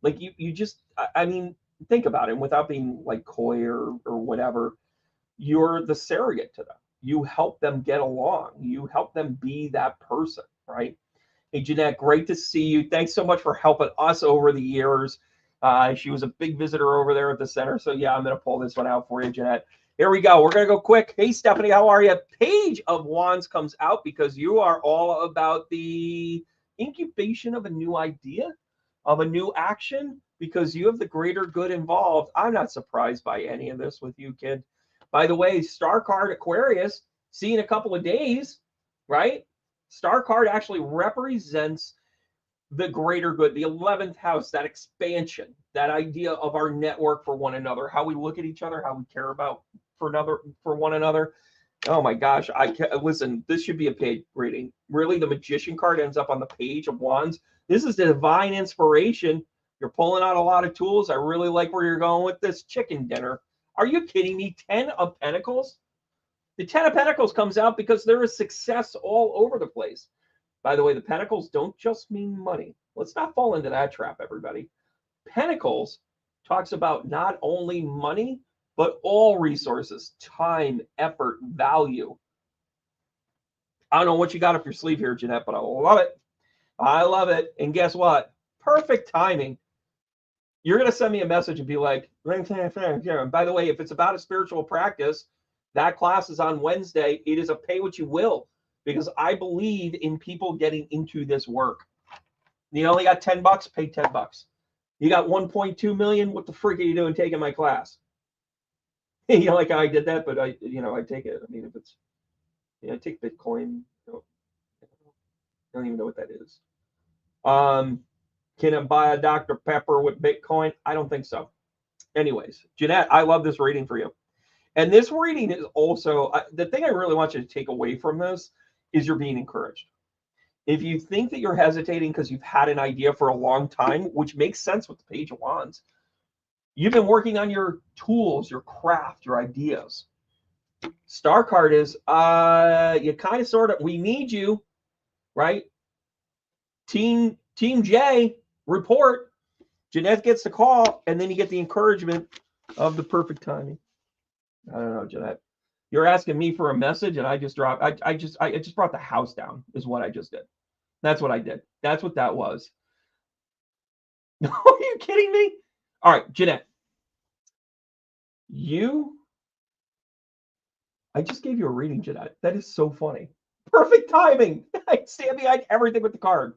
Like you just, I mean, think about it without being like coy or whatever. You're the surrogate to them. You help them get along. You help them be that person, right? Hey, Jeanette, great to see you. Thanks so much for helping us over the years. She was a big visitor over there at the center. So yeah, I'm going to pull this one out for you, Jeanette. Here we go. We're going to go quick. Hey, Stephanie, how are you? Page of Wands comes out because you are all about the incubation of a new idea, of a new action, because you have the greater good involved. I'm not surprised by any of this with you, kid. By the way, star card Aquarius, see in a couple of days, right? Star card actually represents the greater good, the 11th house, that expansion, that idea of our network for one another, how we look at each other, how we care about for one another. Oh my gosh, listen, this should be a paid reading. Really, the Magician card ends up on the Page of Wands. This is the divine inspiration. You're pulling out a lot of tools. I really like where you're going with this chicken dinner. Are you kidding me? 10 of Pentacles? The 10 of Pentacles comes out because there is success all over the place. By the way, the Pentacles don't just mean money. Let's not fall into that trap, everybody. Pentacles talks about not only money, but all resources, time, effort, value. I don't know what you got up your sleeve here, Jeanette, but I love it. I love it. And guess what? Perfect timing. You're going to send me a message and be like, and by the way, if it's about a spiritual practice, that class is on Wednesday. It is a pay what you will, because I believe in people getting into this work. You only got $10, pay $10. You got 1.2 million. What the freak are you doing taking my class? You know, like how I did that, but I take it. I mean, if it's, I take Bitcoin. I don't even know what that is. Can I buy a Dr. Pepper with Bitcoin? I don't think so. Anyways, Jeanette, I love this reading for you. And this reading is also the thing I really want you to take away from this is you're being encouraged. If you think that you're hesitating because you've had an idea for a long time, which makes sense with the Page of Wands, you've been working on your tools, your craft, your ideas. Star card is you kind of sort of, we need you, right? Team J, report. Jeanette gets the call, and then you get the encouragement of the perfect timing. I don't know, Jeanette. You're asking me for a message, and I just dropped. I just brought the house down. Is what I just did. That's what I did. That's what that was. Are you kidding me? All right, Jeanette. I just gave you a reading, Jeanette. That is so funny. Perfect timing. I stand behind everything with the card.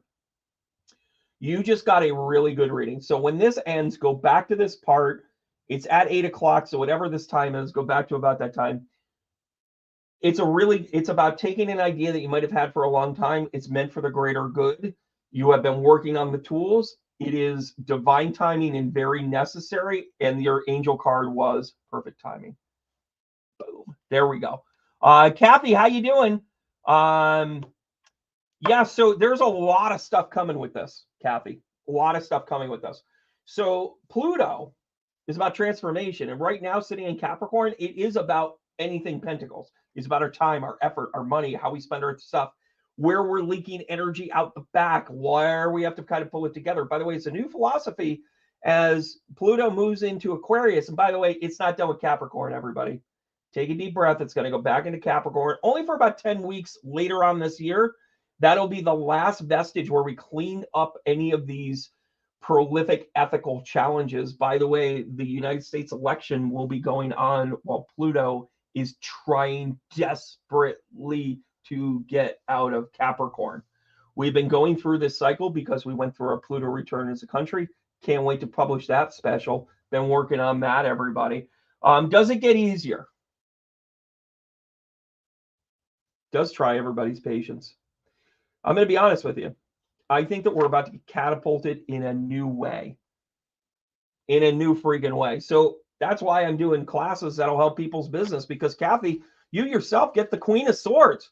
You just got a really good reading. So when this ends, go back to this part. It's at 8 o'clock. So whatever this time is, go back to about that time. It's about taking an idea that you might have had for a long time. It's meant for the greater good. You have been working on the tools. It is divine timing and very necessary. And your angel card was perfect timing. Boom. There we go. Kathy, how you doing? Yeah, so there's a lot of stuff coming with this, Kathy. A lot of stuff coming with us. So Pluto is about transformation. And right now, sitting in Capricorn, it is about anything Pentacles. It's about our time, our effort, our money, how we spend our stuff, where we're leaking energy out the back, where we have to kind of pull it together. By the way, it's a new philosophy as Pluto moves into Aquarius. And by the way, it's not done with Capricorn, everybody. Take a deep breath. It's going to go back into Capricorn only for about 10 weeks later on this year. That'll be the last vestige where we clean up any of these prolific ethical challenges. By the way, the United States election will be going on while Pluto is trying desperately to get out of Capricorn. We've been going through this cycle because we went through our Pluto return as a country. Can't wait to publish that special. Been working on that, everybody. Does it get easier? Does try everybody's patience. I'm going to be honest with you. I think that we're about to get catapulted in a new way. In a new freaking way. So that's why I'm doing classes that'll help people's business. Because Kathy, you yourself get the Queen of Swords.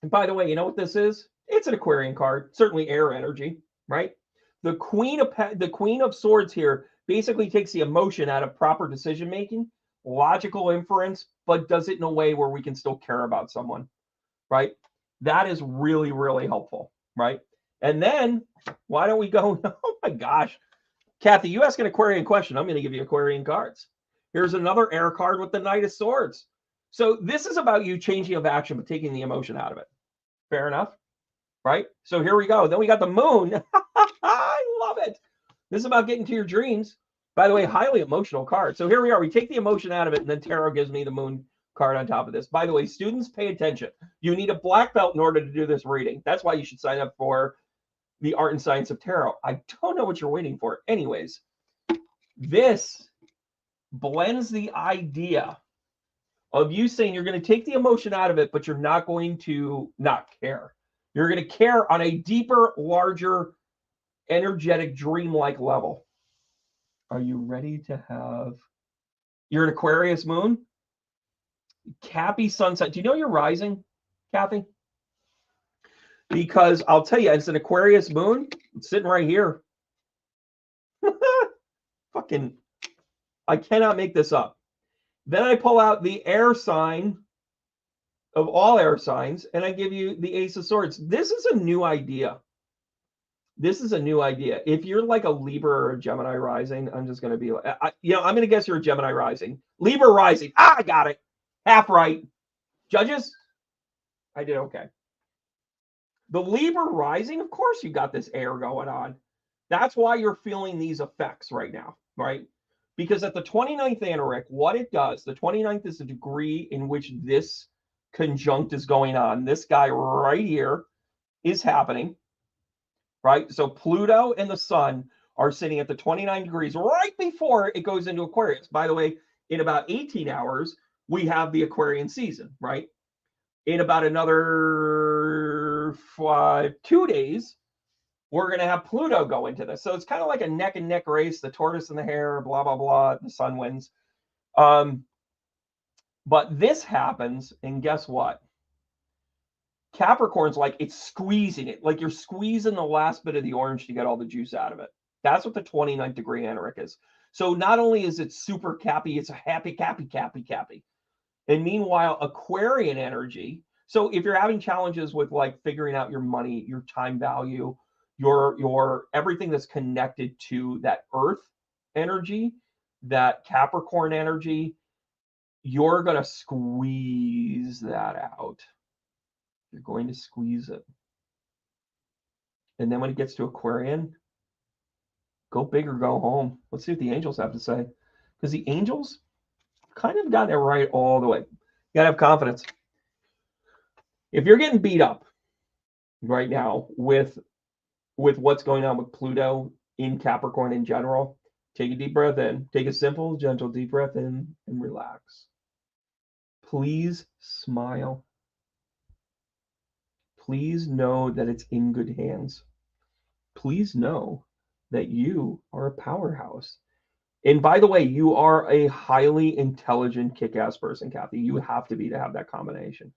And by the way, you know what this is? It's an Aquarian card. Certainly air energy, right? The Queen of Swords here basically takes the emotion out of proper decision making, logical inference, but does it in a way where we can still care about someone, right? That is really, really helpful, right? And then why don't we go? Oh my gosh, Kathy, you ask an Aquarian question. I'm going to give you Aquarian cards. Here's another air card with the Knight of Swords. So this is about you changing of action, but taking the emotion out of it. Fair enough, right? So here we go. Then we got the Moon. I love it. This is about getting to your dreams. By the way, highly emotional card. So here we are. We take the emotion out of it, and then Tarot gives me the Moon card on top of this. By the way, students, pay attention. You need a black belt in order to do this reading. That's why you should sign up for the Art and Science of Tarot. I don't know what you're waiting for. Anyways, this blends the idea of you saying you're going to take the emotion out of it, but you're not going to not care. You're going to care on a deeper, larger, energetic, dreamlike level. Are you ready to have... You're an Aquarius moon? Cappy sunset. Do you know you're rising, Kathy? Because I'll tell you, it's an Aquarius moon. It's sitting right here. Fucking, I cannot make this up. Then I pull out the air sign of all air signs, and I give you the Ace of Swords. This is a new idea. This is a new idea. If you're like a Libra or a Gemini rising, I'm just going to be like, I'm going to guess you're a Gemini rising. Libra rising. I got it. Half right. Judges? I did okay. The Libra rising, of course you got this air going on. That's why you're feeling these effects right now, right? Because at the 29th Anaric, what it does, the 29th is the degree in which this conjunct is going on. This guy right here is happening, right? So Pluto and the Sun are sitting at the 29 degrees right before it goes into Aquarius. By the way, In about 18 hours, we have the Aquarian season, right? In about another 2 days, we're going to have Pluto go into this. So it's kind of like a neck and neck race, the tortoise and the hare, blah, blah, blah, the sun wins. But this happens, and guess what? Capricorn's like it's squeezing it, like you're squeezing the last bit of the orange to get all the juice out of it. That's what the 29th degree Anarch is. So not only is it super cappy, it's a happy, cappy. And meanwhile, Aquarian energy. So if you're having challenges with like figuring out your money, your time value, your everything that's connected to that Earth energy, that Capricorn energy, you're going to squeeze that out. You're going to squeeze it. And then when it gets to Aquarian, go big or go home. Let's see what the angels have to say. Because the angels kind of got it right all the way. You got to have confidence. If you're getting beat up right now with what's going on with Pluto in Capricorn in general, take a deep breath in. Take a simple, gentle, deep breath in and relax. Please smile. Please know that it's in good hands. Please know that you are a powerhouse. And by the way, you are a highly intelligent, kick-ass person, Kathy. You have to be to have that combination,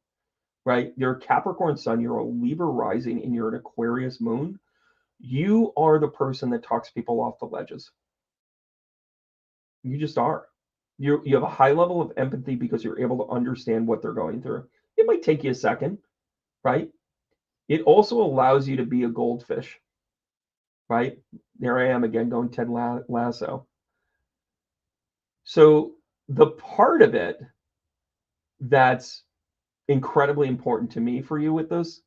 right? You're a Capricorn sun, you're a Libra rising, and you're an Aquarius moon. You are the person that talks people off the ledges. You just are. You have a high level of empathy because you're able to understand what they're going through. It might take you a second, right? It also allows you to be a goldfish, right? There I am again going Ted Lasso. So the part of it that's incredibly important to me for you with this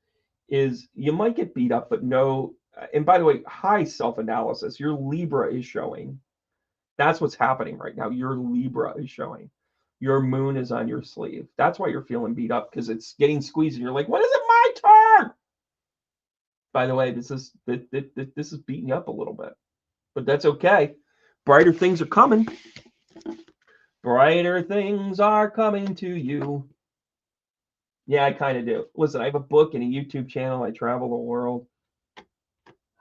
is you might get beat up, but no, and by the way, high self-analysis, your Libra is showing. That's what's happening right now. Your Libra is showing. Your moon is on your sleeve. That's why you're feeling beat up, because it's getting squeezed and you're like, when is it my turn? By the way, this is beating you up a little bit, but that's okay. Brighter things are coming. Brighter things are coming to you. Yeah, I kind of do. Listen, I have a book and a YouTube channel. I travel the world.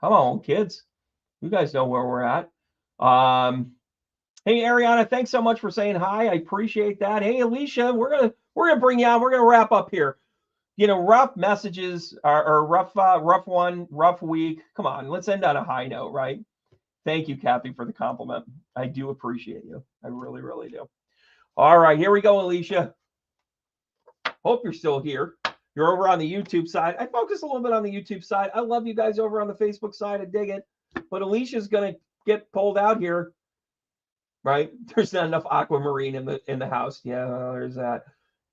Come on, kids. You guys know where we're at. Hey, Ariana, thanks so much for saying hi. I appreciate that. Hey, Alicia, we're gonna bring you on. We're gonna wrap up here. You know, rough messages are rough week. Come on, let's end on a high note, right? Thank you, Kathy, for the compliment. I do appreciate you. I really, really do. All right, here we go, Alicia. Hope you're still here. You're over on the YouTube side. I focus a little bit on the YouTube side. I love you guys over on the Facebook side. I dig it. But Alicia's going to get pulled out here, right? There's not enough aquamarine in the house. Yeah, there's that.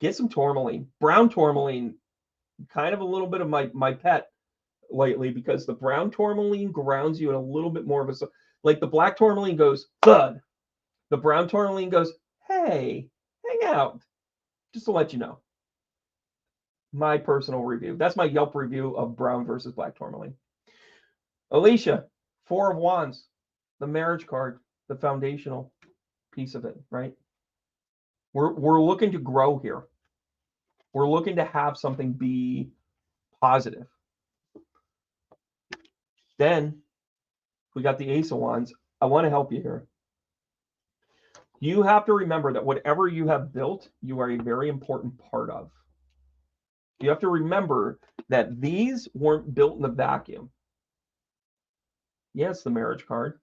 Get some tourmaline. Brown tourmaline, kind of a little bit of my pet lately, because the brown tourmaline grounds you in a little bit more of a, like the black tourmaline goes thud. The brown tourmaline goes, hey, hang out. Just to let you know. My personal review. That's my Yelp review of brown versus black tourmaline. Alicia, Four of Wands, the marriage card, the foundational piece of it, right? We're looking to grow here. We're looking to have something be positive. Then we got the Ace of Wands. I want to help you here. You have to remember that whatever you have built, you are a very important part of. You have to remember that these weren't built in a vacuum. Yes, the marriage card.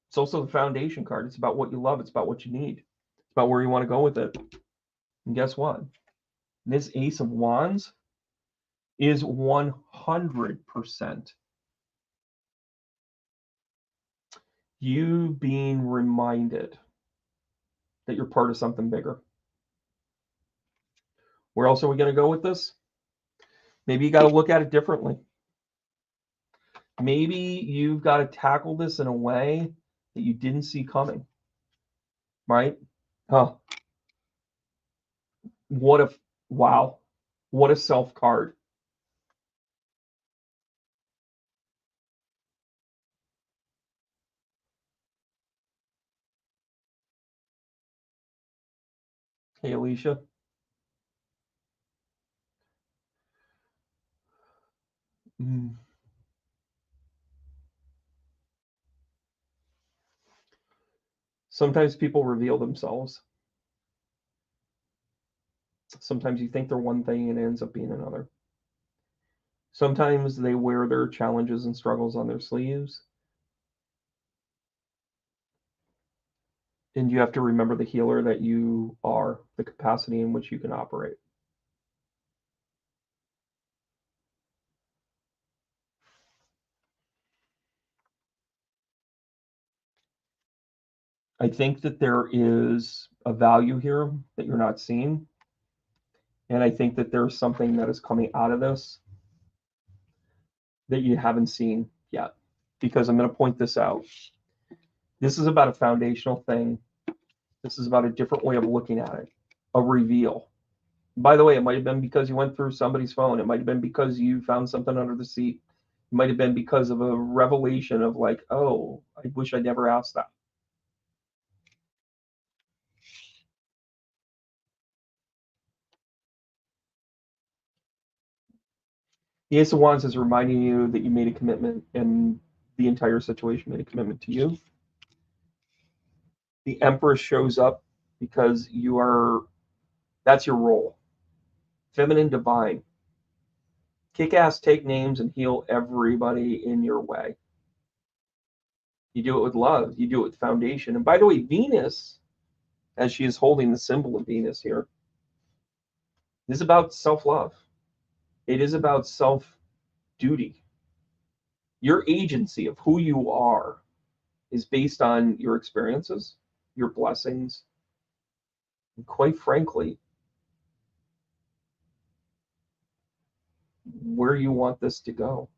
It's also the foundation card. It's about what you love. It's about what you need. It's about where you want to go with it. And guess what? This Ace of Wands is 100% you being reminded that you're part of something bigger. Where else are we going to go with this? Maybe you got to look at it differently. Maybe you've got to tackle this in a way that you didn't see coming, right? Huh. Wow. What a self card. Hey, Alicia. Sometimes people reveal themselves. Sometimes you think they're one thing and it ends up being another. Sometimes they wear their challenges and struggles on their sleeves. And you have to remember the healer that you are, the capacity in which you can operate. I think that there is a value here that you're not seeing. And I think that there's something that is coming out of this that you haven't seen yet. Because I'm going to point this out. This is about a foundational thing. This is about a different way of looking at it, a reveal. By the way, it might have been because you went through somebody's phone. It might have been because you found something under the seat. It might have been because of a revelation of like, oh, I wish I never asked that. The Ace of Wands is reminding you that you made a commitment and the entire situation made a commitment to you. The Empress shows up because that's your role. Feminine divine. Kick ass, take names, and heal everybody in your way. You do it with love. You do it with foundation. And by the way, Venus, as she is holding the symbol of Venus here, is about self love. It is about self duty. Your agency of who you are is based on your experiences, your blessings, and quite frankly, where you want this to go.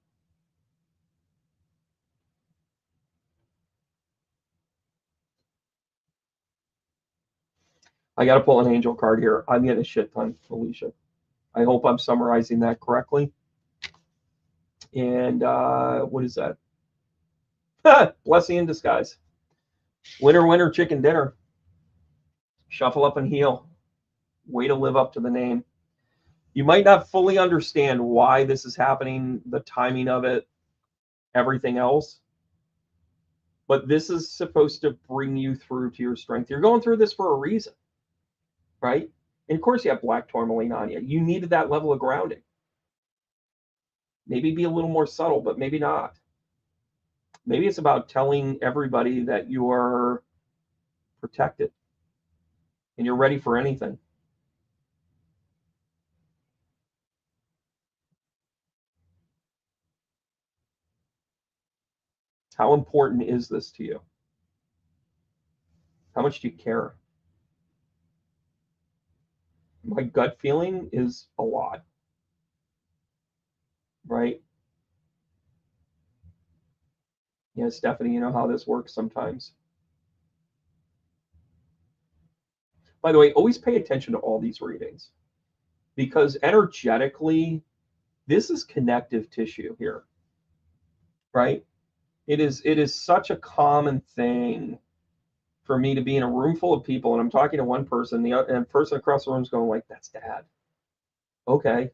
I got to pull an angel card here. I'm getting a shit ton, Alicia. I hope I'm summarizing that correctly. And what is that? Blessing in disguise. Winner, winner, chicken dinner. Shuffle up and heal. Way to live up to the name. You might not fully understand why this is happening, the timing of it, everything else, but this is supposed to bring you through to your strength. You're going through this for a reason, right? And of course, you have black tourmaline on you. You needed that level of grounding. Maybe be a little more subtle, but maybe not. Maybe it's about telling everybody that you are protected and you're ready for anything. How important is this to you? How much do you care? My gut feeling is a lot, right? Yeah, Stephanie, you know how this works sometimes. By the way, always pay attention to all these readings because energetically, this is connective tissue here, right? It is such a common thing for me to be in a room full of people and I'm talking to one person, and person across the room is going like, "That's Dad." Okay,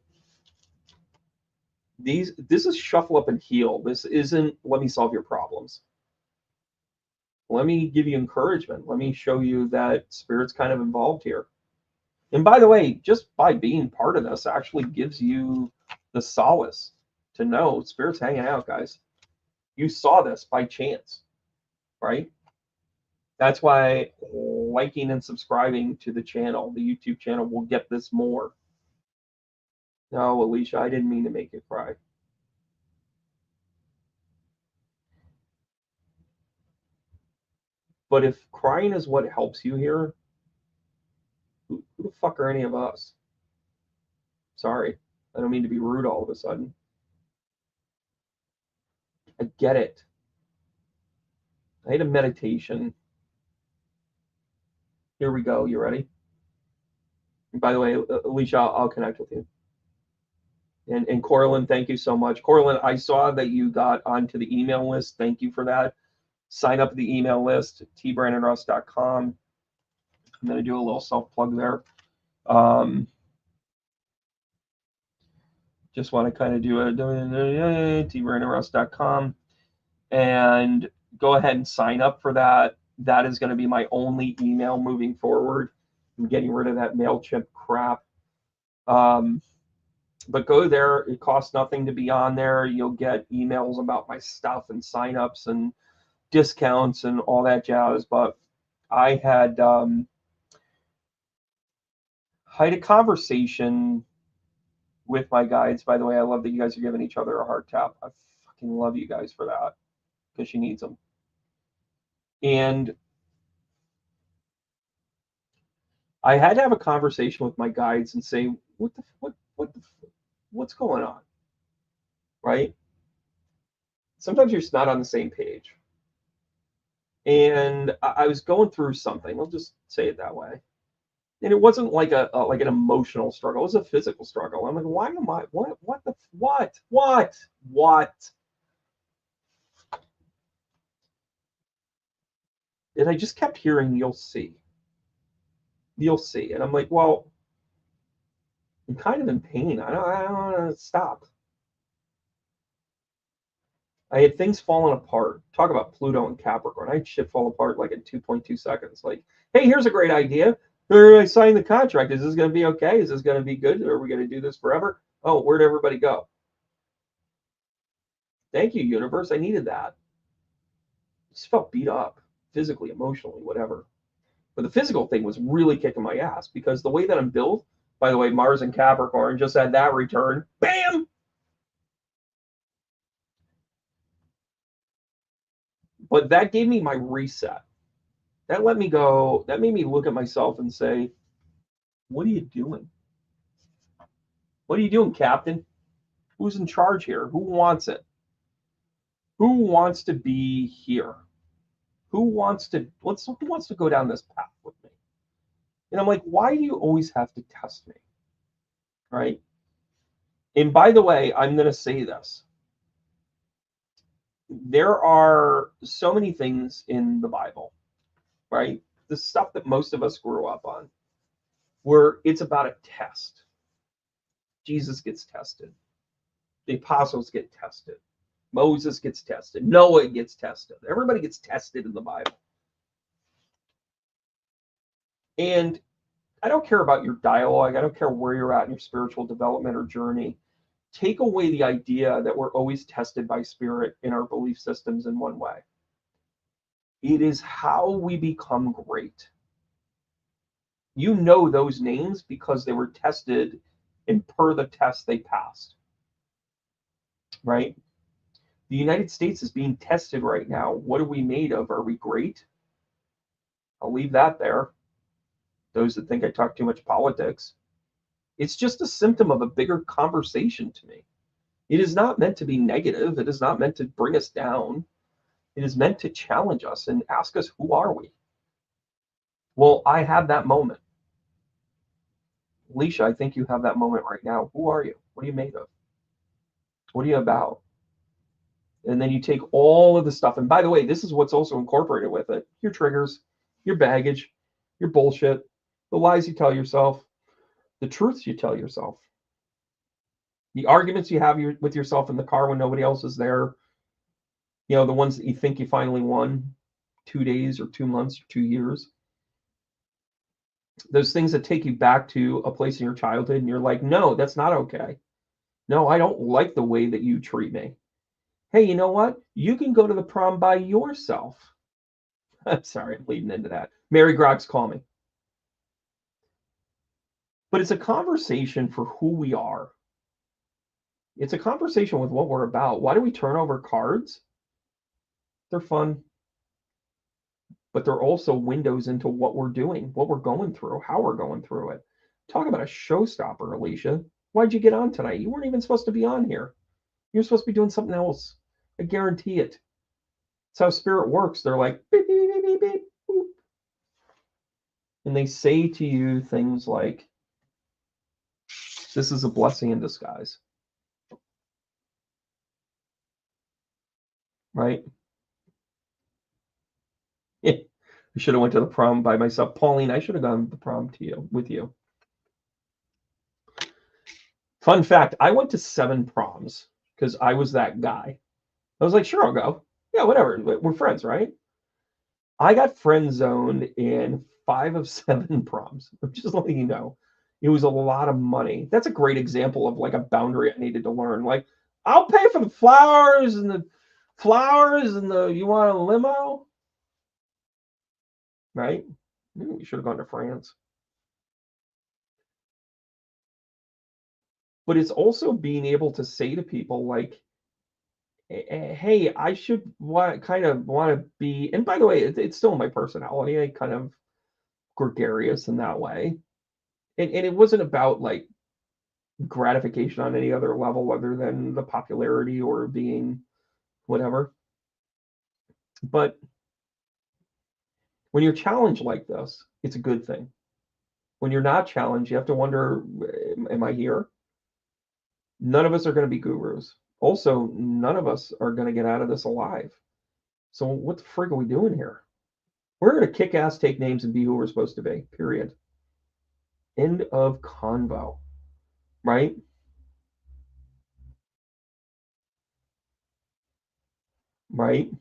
this is shuffle up and heal. This isn't let me solve your problems. Let me give you encouragement. Let me show you that spirit's kind of involved here. And by the way, just by being part of this actually gives you the solace to know spirit's hanging out, guys. You saw this by chance, right? That's why liking and subscribing to the channel, the YouTube channel, will get this more. No, Alicia, I didn't mean to make you cry. But if crying is what helps you here, who the fuck are any of us? Sorry. I don't mean to be rude all of a sudden. I get it. I had a meditation. Here we go. You ready? And by the way, Alicia, I'll connect with you. And Corlin, thank you so much. Corlin, I saw that you got onto the email list. Thank you for that. Sign up the email list, tbrandonruss.com. I'm going to do a little self plug there. Just want to kind of do a tbrandonruss.com and go ahead and sign up for that. That is going to be my only email moving forward. I'm getting rid of that MailChimp crap. But go there. It costs nothing to be on there. You'll get emails about my stuff and signups and discounts and all that jazz. But I had a conversation with my guides. By the way, I love that you guys are giving each other a heart tap. I fucking love you guys for that because she needs them. And I had to have a conversation with my guides and say, what's going on, right? Sometimes you're just not on the same page. And I was going through something. We'll just say it that way. And it wasn't like like an emotional struggle. It was a physical struggle. I'm like, why am I? What? And I just kept hearing, "You'll see, you'll see." And I'm like, well, I'm kind of in pain. I don't want to stop. I had things falling apart. Talk about Pluto and Capricorn. I had shit fall apart like in 2.2 seconds. Like, hey, here's a great idea. I signed the contract. Is this going to be okay? Is this going to be good? Are we going to do this forever? Oh, where'd everybody go? Thank you, universe. I needed that. Just felt beat up, physically, emotionally, whatever. But the physical thing was really kicking my ass because the way that I'm built, by the way, Mars and Capricorn just had that return. Bam! But that gave me my reset. That let me go. That made me look at myself and say, what are you doing? What are you doing, Captain? Who's in charge here? Who wants it? Who wants to be here? Who wants to go down this path with me? And I'm like, why do you always have to test me? Right? And by the way, I'm going to say this. There are so many things in the Bible, right? The stuff that most of us grew up on, where it's about a test. Jesus gets tested. The apostles get tested. Moses gets tested. Noah gets tested. Everybody gets tested in the Bible. And I don't care about your dialogue. I don't care where you're at in your spiritual development or journey. Take away the idea that we're always tested by spirit in our belief systems in one way. It is how we become great. You know those names because they were tested and per the test they passed. Right? The United States is being tested right now. What are we made of? Are we great? I'll leave that there. Those that think I talk too much politics. It's just a symptom of a bigger conversation to me. It is not meant to be negative. It is not meant to bring us down. It is meant to challenge us and ask us, who are we? Well, I have that moment. Alicia, I think you have that moment right now. Who are you? What are you made of? What are you about? And then you take all of the stuff. And by the way, this is what's also incorporated with it. Your triggers, your baggage, your bullshit, the lies you tell yourself, the truths you tell yourself, the arguments you have with yourself in the car when nobody else is there, the ones that you think you finally won 2 days or 2 months or 2 years. Those things that take you back to a place in your childhood and you're like, no, that's not okay. No, I don't like the way that you treat me. Hey, you know what? You can go to the prom by yourself. I'm sorry, I'm leading into that. Mary Grox, call me. But it's a conversation for who we are. It's a conversation with what we're about. Why do we turn over cards? They're fun. But they're also windows into what we're doing, what we're going through, how we're going through it. Talk about a showstopper, Alicia. Why'd you get on tonight? You weren't even supposed to be on here. You're supposed to be doing something else. I guarantee it. It's how spirit works. They're like, beep, beep, beep, beep, beep, boop. And they say to you things like, this is a blessing in disguise. Right? I should have went to the prom by myself. Pauline, I should have gone to the prom with you. Fun fact, I went to 7 proms because I was that guy. I was like, sure, I'll go. Yeah, whatever. We're friends, right? I got friend zoned in 5 of 7 proms. I'm just letting you know. It was a lot of money. That's a great example of like a boundary I needed to learn. Like, I'll pay for the flowers and you want a limo? Right? We should have gone to France. But it's also being able to say to people like, hey, I should want to be, and by the way, it's still my personality. I kind of gregarious in that way. And it wasn't about like gratification on any other level other than the popularity or being whatever. But when you're challenged like this, it's a good thing. When you're not challenged, you have to wonder, am I here? None of us are going to be gurus. Also, none of us are going to get out of this alive. So what the frig are we doing here? We're going to kick ass, take names, and be who we're supposed to be, period. End of convo, right? Right?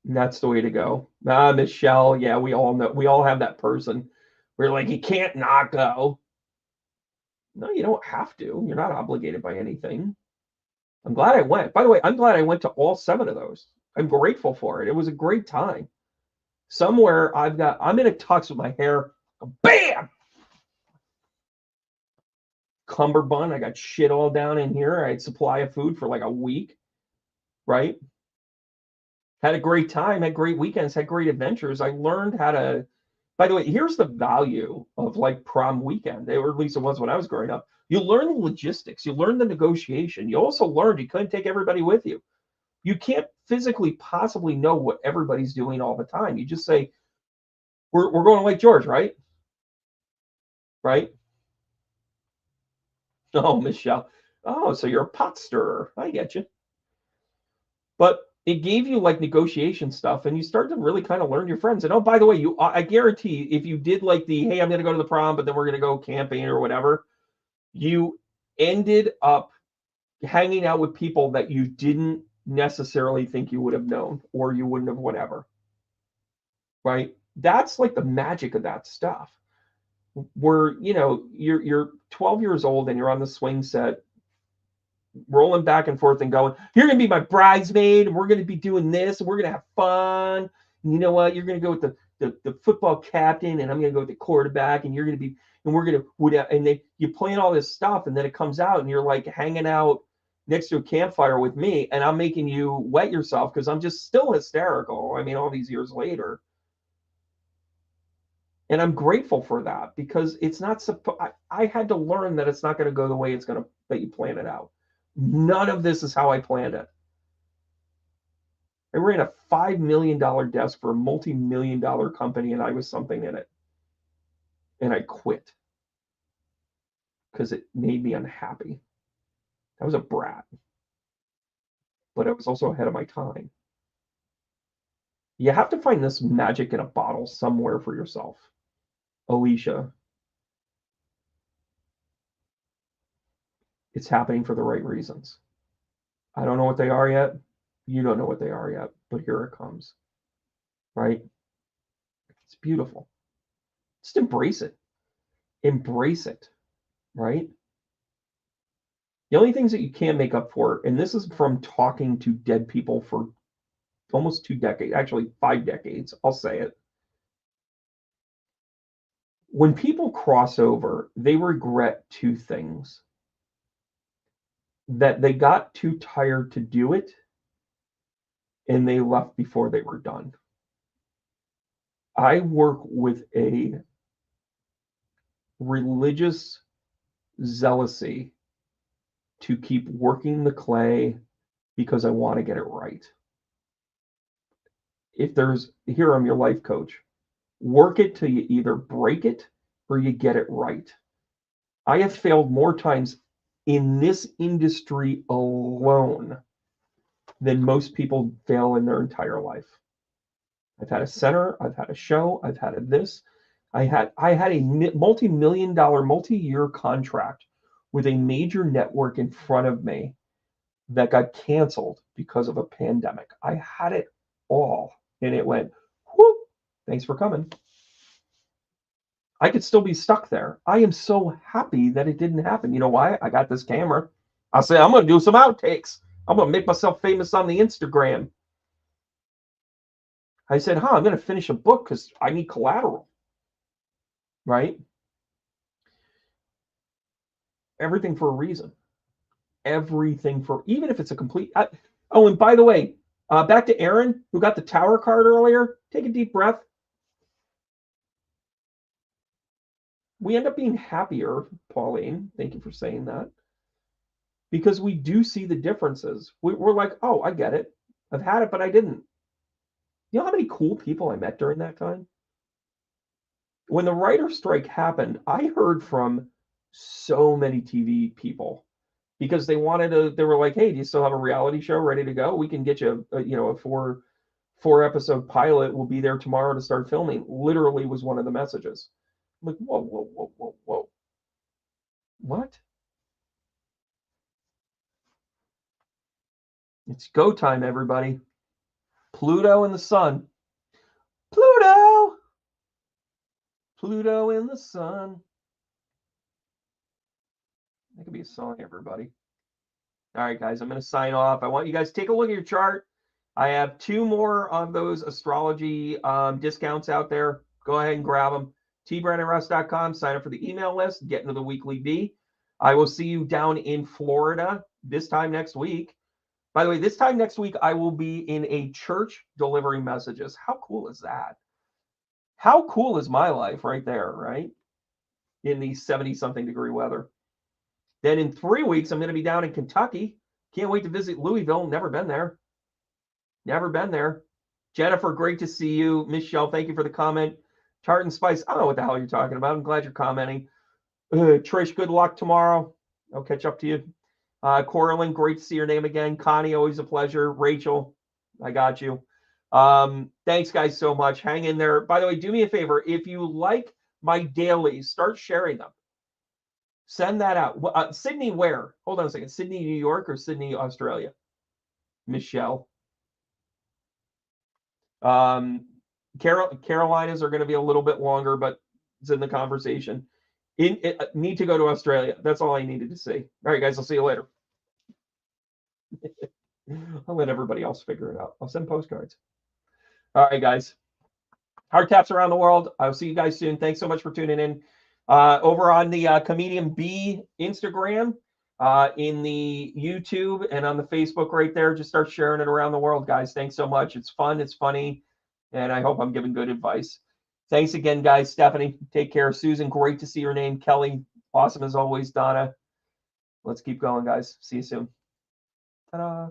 And that's the way to go. Michelle, yeah, we all know, we all have that person. We're like, you can't not go. No, you don't have to. You're not obligated by anything. I'm glad I went. By the way, I'm glad I went to all 7 of those. I'm grateful for it. It was a great time. Somewhere I'm in a tux with my hair, bam! Cummerbund. I got shit all down in here. I had supply of food for like a week, right? Had a great time, had great weekends, had great adventures. I learned how to, by the way, here's the value of like prom weekend, or at least it was when I was growing up. You learn the logistics, you learn the negotiation. You also learned you couldn't take everybody with you. You can't physically possibly know what everybody's doing all the time. You just say, we're going to Lake George, right? Right? Oh, Michelle. Oh, so you're a pot stirrer. I get you. But it gave you like negotiation stuff, and you start to really kind of learn your friends. And oh, by the way, I guarantee if you did like the, hey, I'm going to go to the prom, but then we're going to go camping or whatever, you ended up hanging out with people that you didn't necessarily think you would have known, or you wouldn't have whatever. Right? That's like the magic of that stuff. Where, you're 12 years old and you're on the swing set rolling back and forth and going, you're going to be my bridesmaid and we're going to be doing this and we're going to have fun. And you know what? You're going to go with the football captain and I'm going to go with the quarterback and you're going to be, and we're going to, and you plan all this stuff and then it comes out and you're like hanging out next to a campfire with me and I'm making you wet yourself because I'm just still hysterical. I mean, all these years later. And I'm grateful for that because it's not, I had to learn that it's not going to go the way that you plan it out. None of this is how I planned it. I ran a $5 million desk for a multi-million dollar company and I was something in it. And I quit because it made me unhappy. I was a brat, but I was also ahead of my time. You have to find this magic in a bottle somewhere for yourself. Alicia, it's happening for the right reasons. I don't know what they are yet. You don't know what they are yet, but here it comes. Right? It's beautiful. Just embrace it. Embrace it. Right? The only things that you can make up for, and this is from talking to dead people for almost 2 decades, actually 5 decades, I'll say it. When people cross over, they regret 2 things: that they got too tired to do it, and they left before they were done. I work with a religious zealousy to keep working the clay because I want to get it right. Here I'm your life coach. Work it till you either break it or you get it right. I have failed more times in this industry alone than most people fail in their entire life. I've had a center, I've had a show, I've had this. I had a multi-million dollar, multi-year contract with a major network in front of me that got canceled because of a pandemic. I had it all, and it went, whoop, thanks for coming. I could still be stuck there. I am so happy that it didn't happen. You know why? I got this camera. I say, I'm going to do some outtakes. I'm going to make myself famous on the Instagram. I said, I'm going to finish a book because I need collateral. Right? Everything for a reason. Everything for, even if it's a complete. Oh, and by the way, back to Aaron, who got the tower card earlier. Take a deep breath. We end up being happier, Pauline. Thank you for saying that. Because we do see the differences. We're like, oh, I get it. I've had it, but I didn't. You know how many cool people I met during that time? When the writer's strike happened, I heard from so many TV people because they wanted to, they were like, hey, do you still have a reality show ready to go? We can get you a four episode pilot. We'll be there tomorrow to start filming. Literally was one of the messages. I'm like, whoa. What? It's go time, everybody. Pluto and the sun. Pluto and the sun. That could be a song, everybody. All right, guys, I'm going to sign off. I want you guys to take a look at your chart. I have 2 more of those astrology discounts out there. Go ahead and grab them. tbrandonruss.com. Sign up for the email list. Get into the weekly B. I will see you down in Florida this time next week. By the way, this time next week, I will be in a church delivering messages. How cool is that? How cool is my life right there, right? In the 70-something degree weather. Then in 3 weeks, I'm going to be down in Kentucky. Can't wait to visit Louisville. Never been there. Jennifer, great to see you. Michelle, thank you for the comment. Tart and Spice, I don't know what the hell you're talking about. I'm glad you're commenting. Trish, good luck tomorrow. I'll catch up to you. Coraline, great to see your name again. Connie, always a pleasure. Rachel, I got you. Thanks, guys, so much. Hang in there. By the way, do me a favor. If you like my dailies, start sharing them. Send that out. Sydney, where? Hold on a second. Sydney, New York, or Sydney, Australia? Michelle. Carolinas are going to be a little bit longer, but it's in the conversation. Need to go to Australia. That's all I needed to say. All right, guys, I'll see you later. I'll let everybody else figure it out. I'll send postcards. All right, guys. Heart taps around the world. I'll see you guys soon. Thanks so much for tuning in. Over on the Comedian B Instagram, in the YouTube, and on the Facebook right there. Just start sharing it around the world, guys. Thanks so much. It's fun. It's funny. And I hope I'm giving good advice. Thanks again, guys. Stephanie, take care. Susan, great to see your name. Kelly, awesome as always. Donna, let's keep going, guys. See you soon. Ta-da.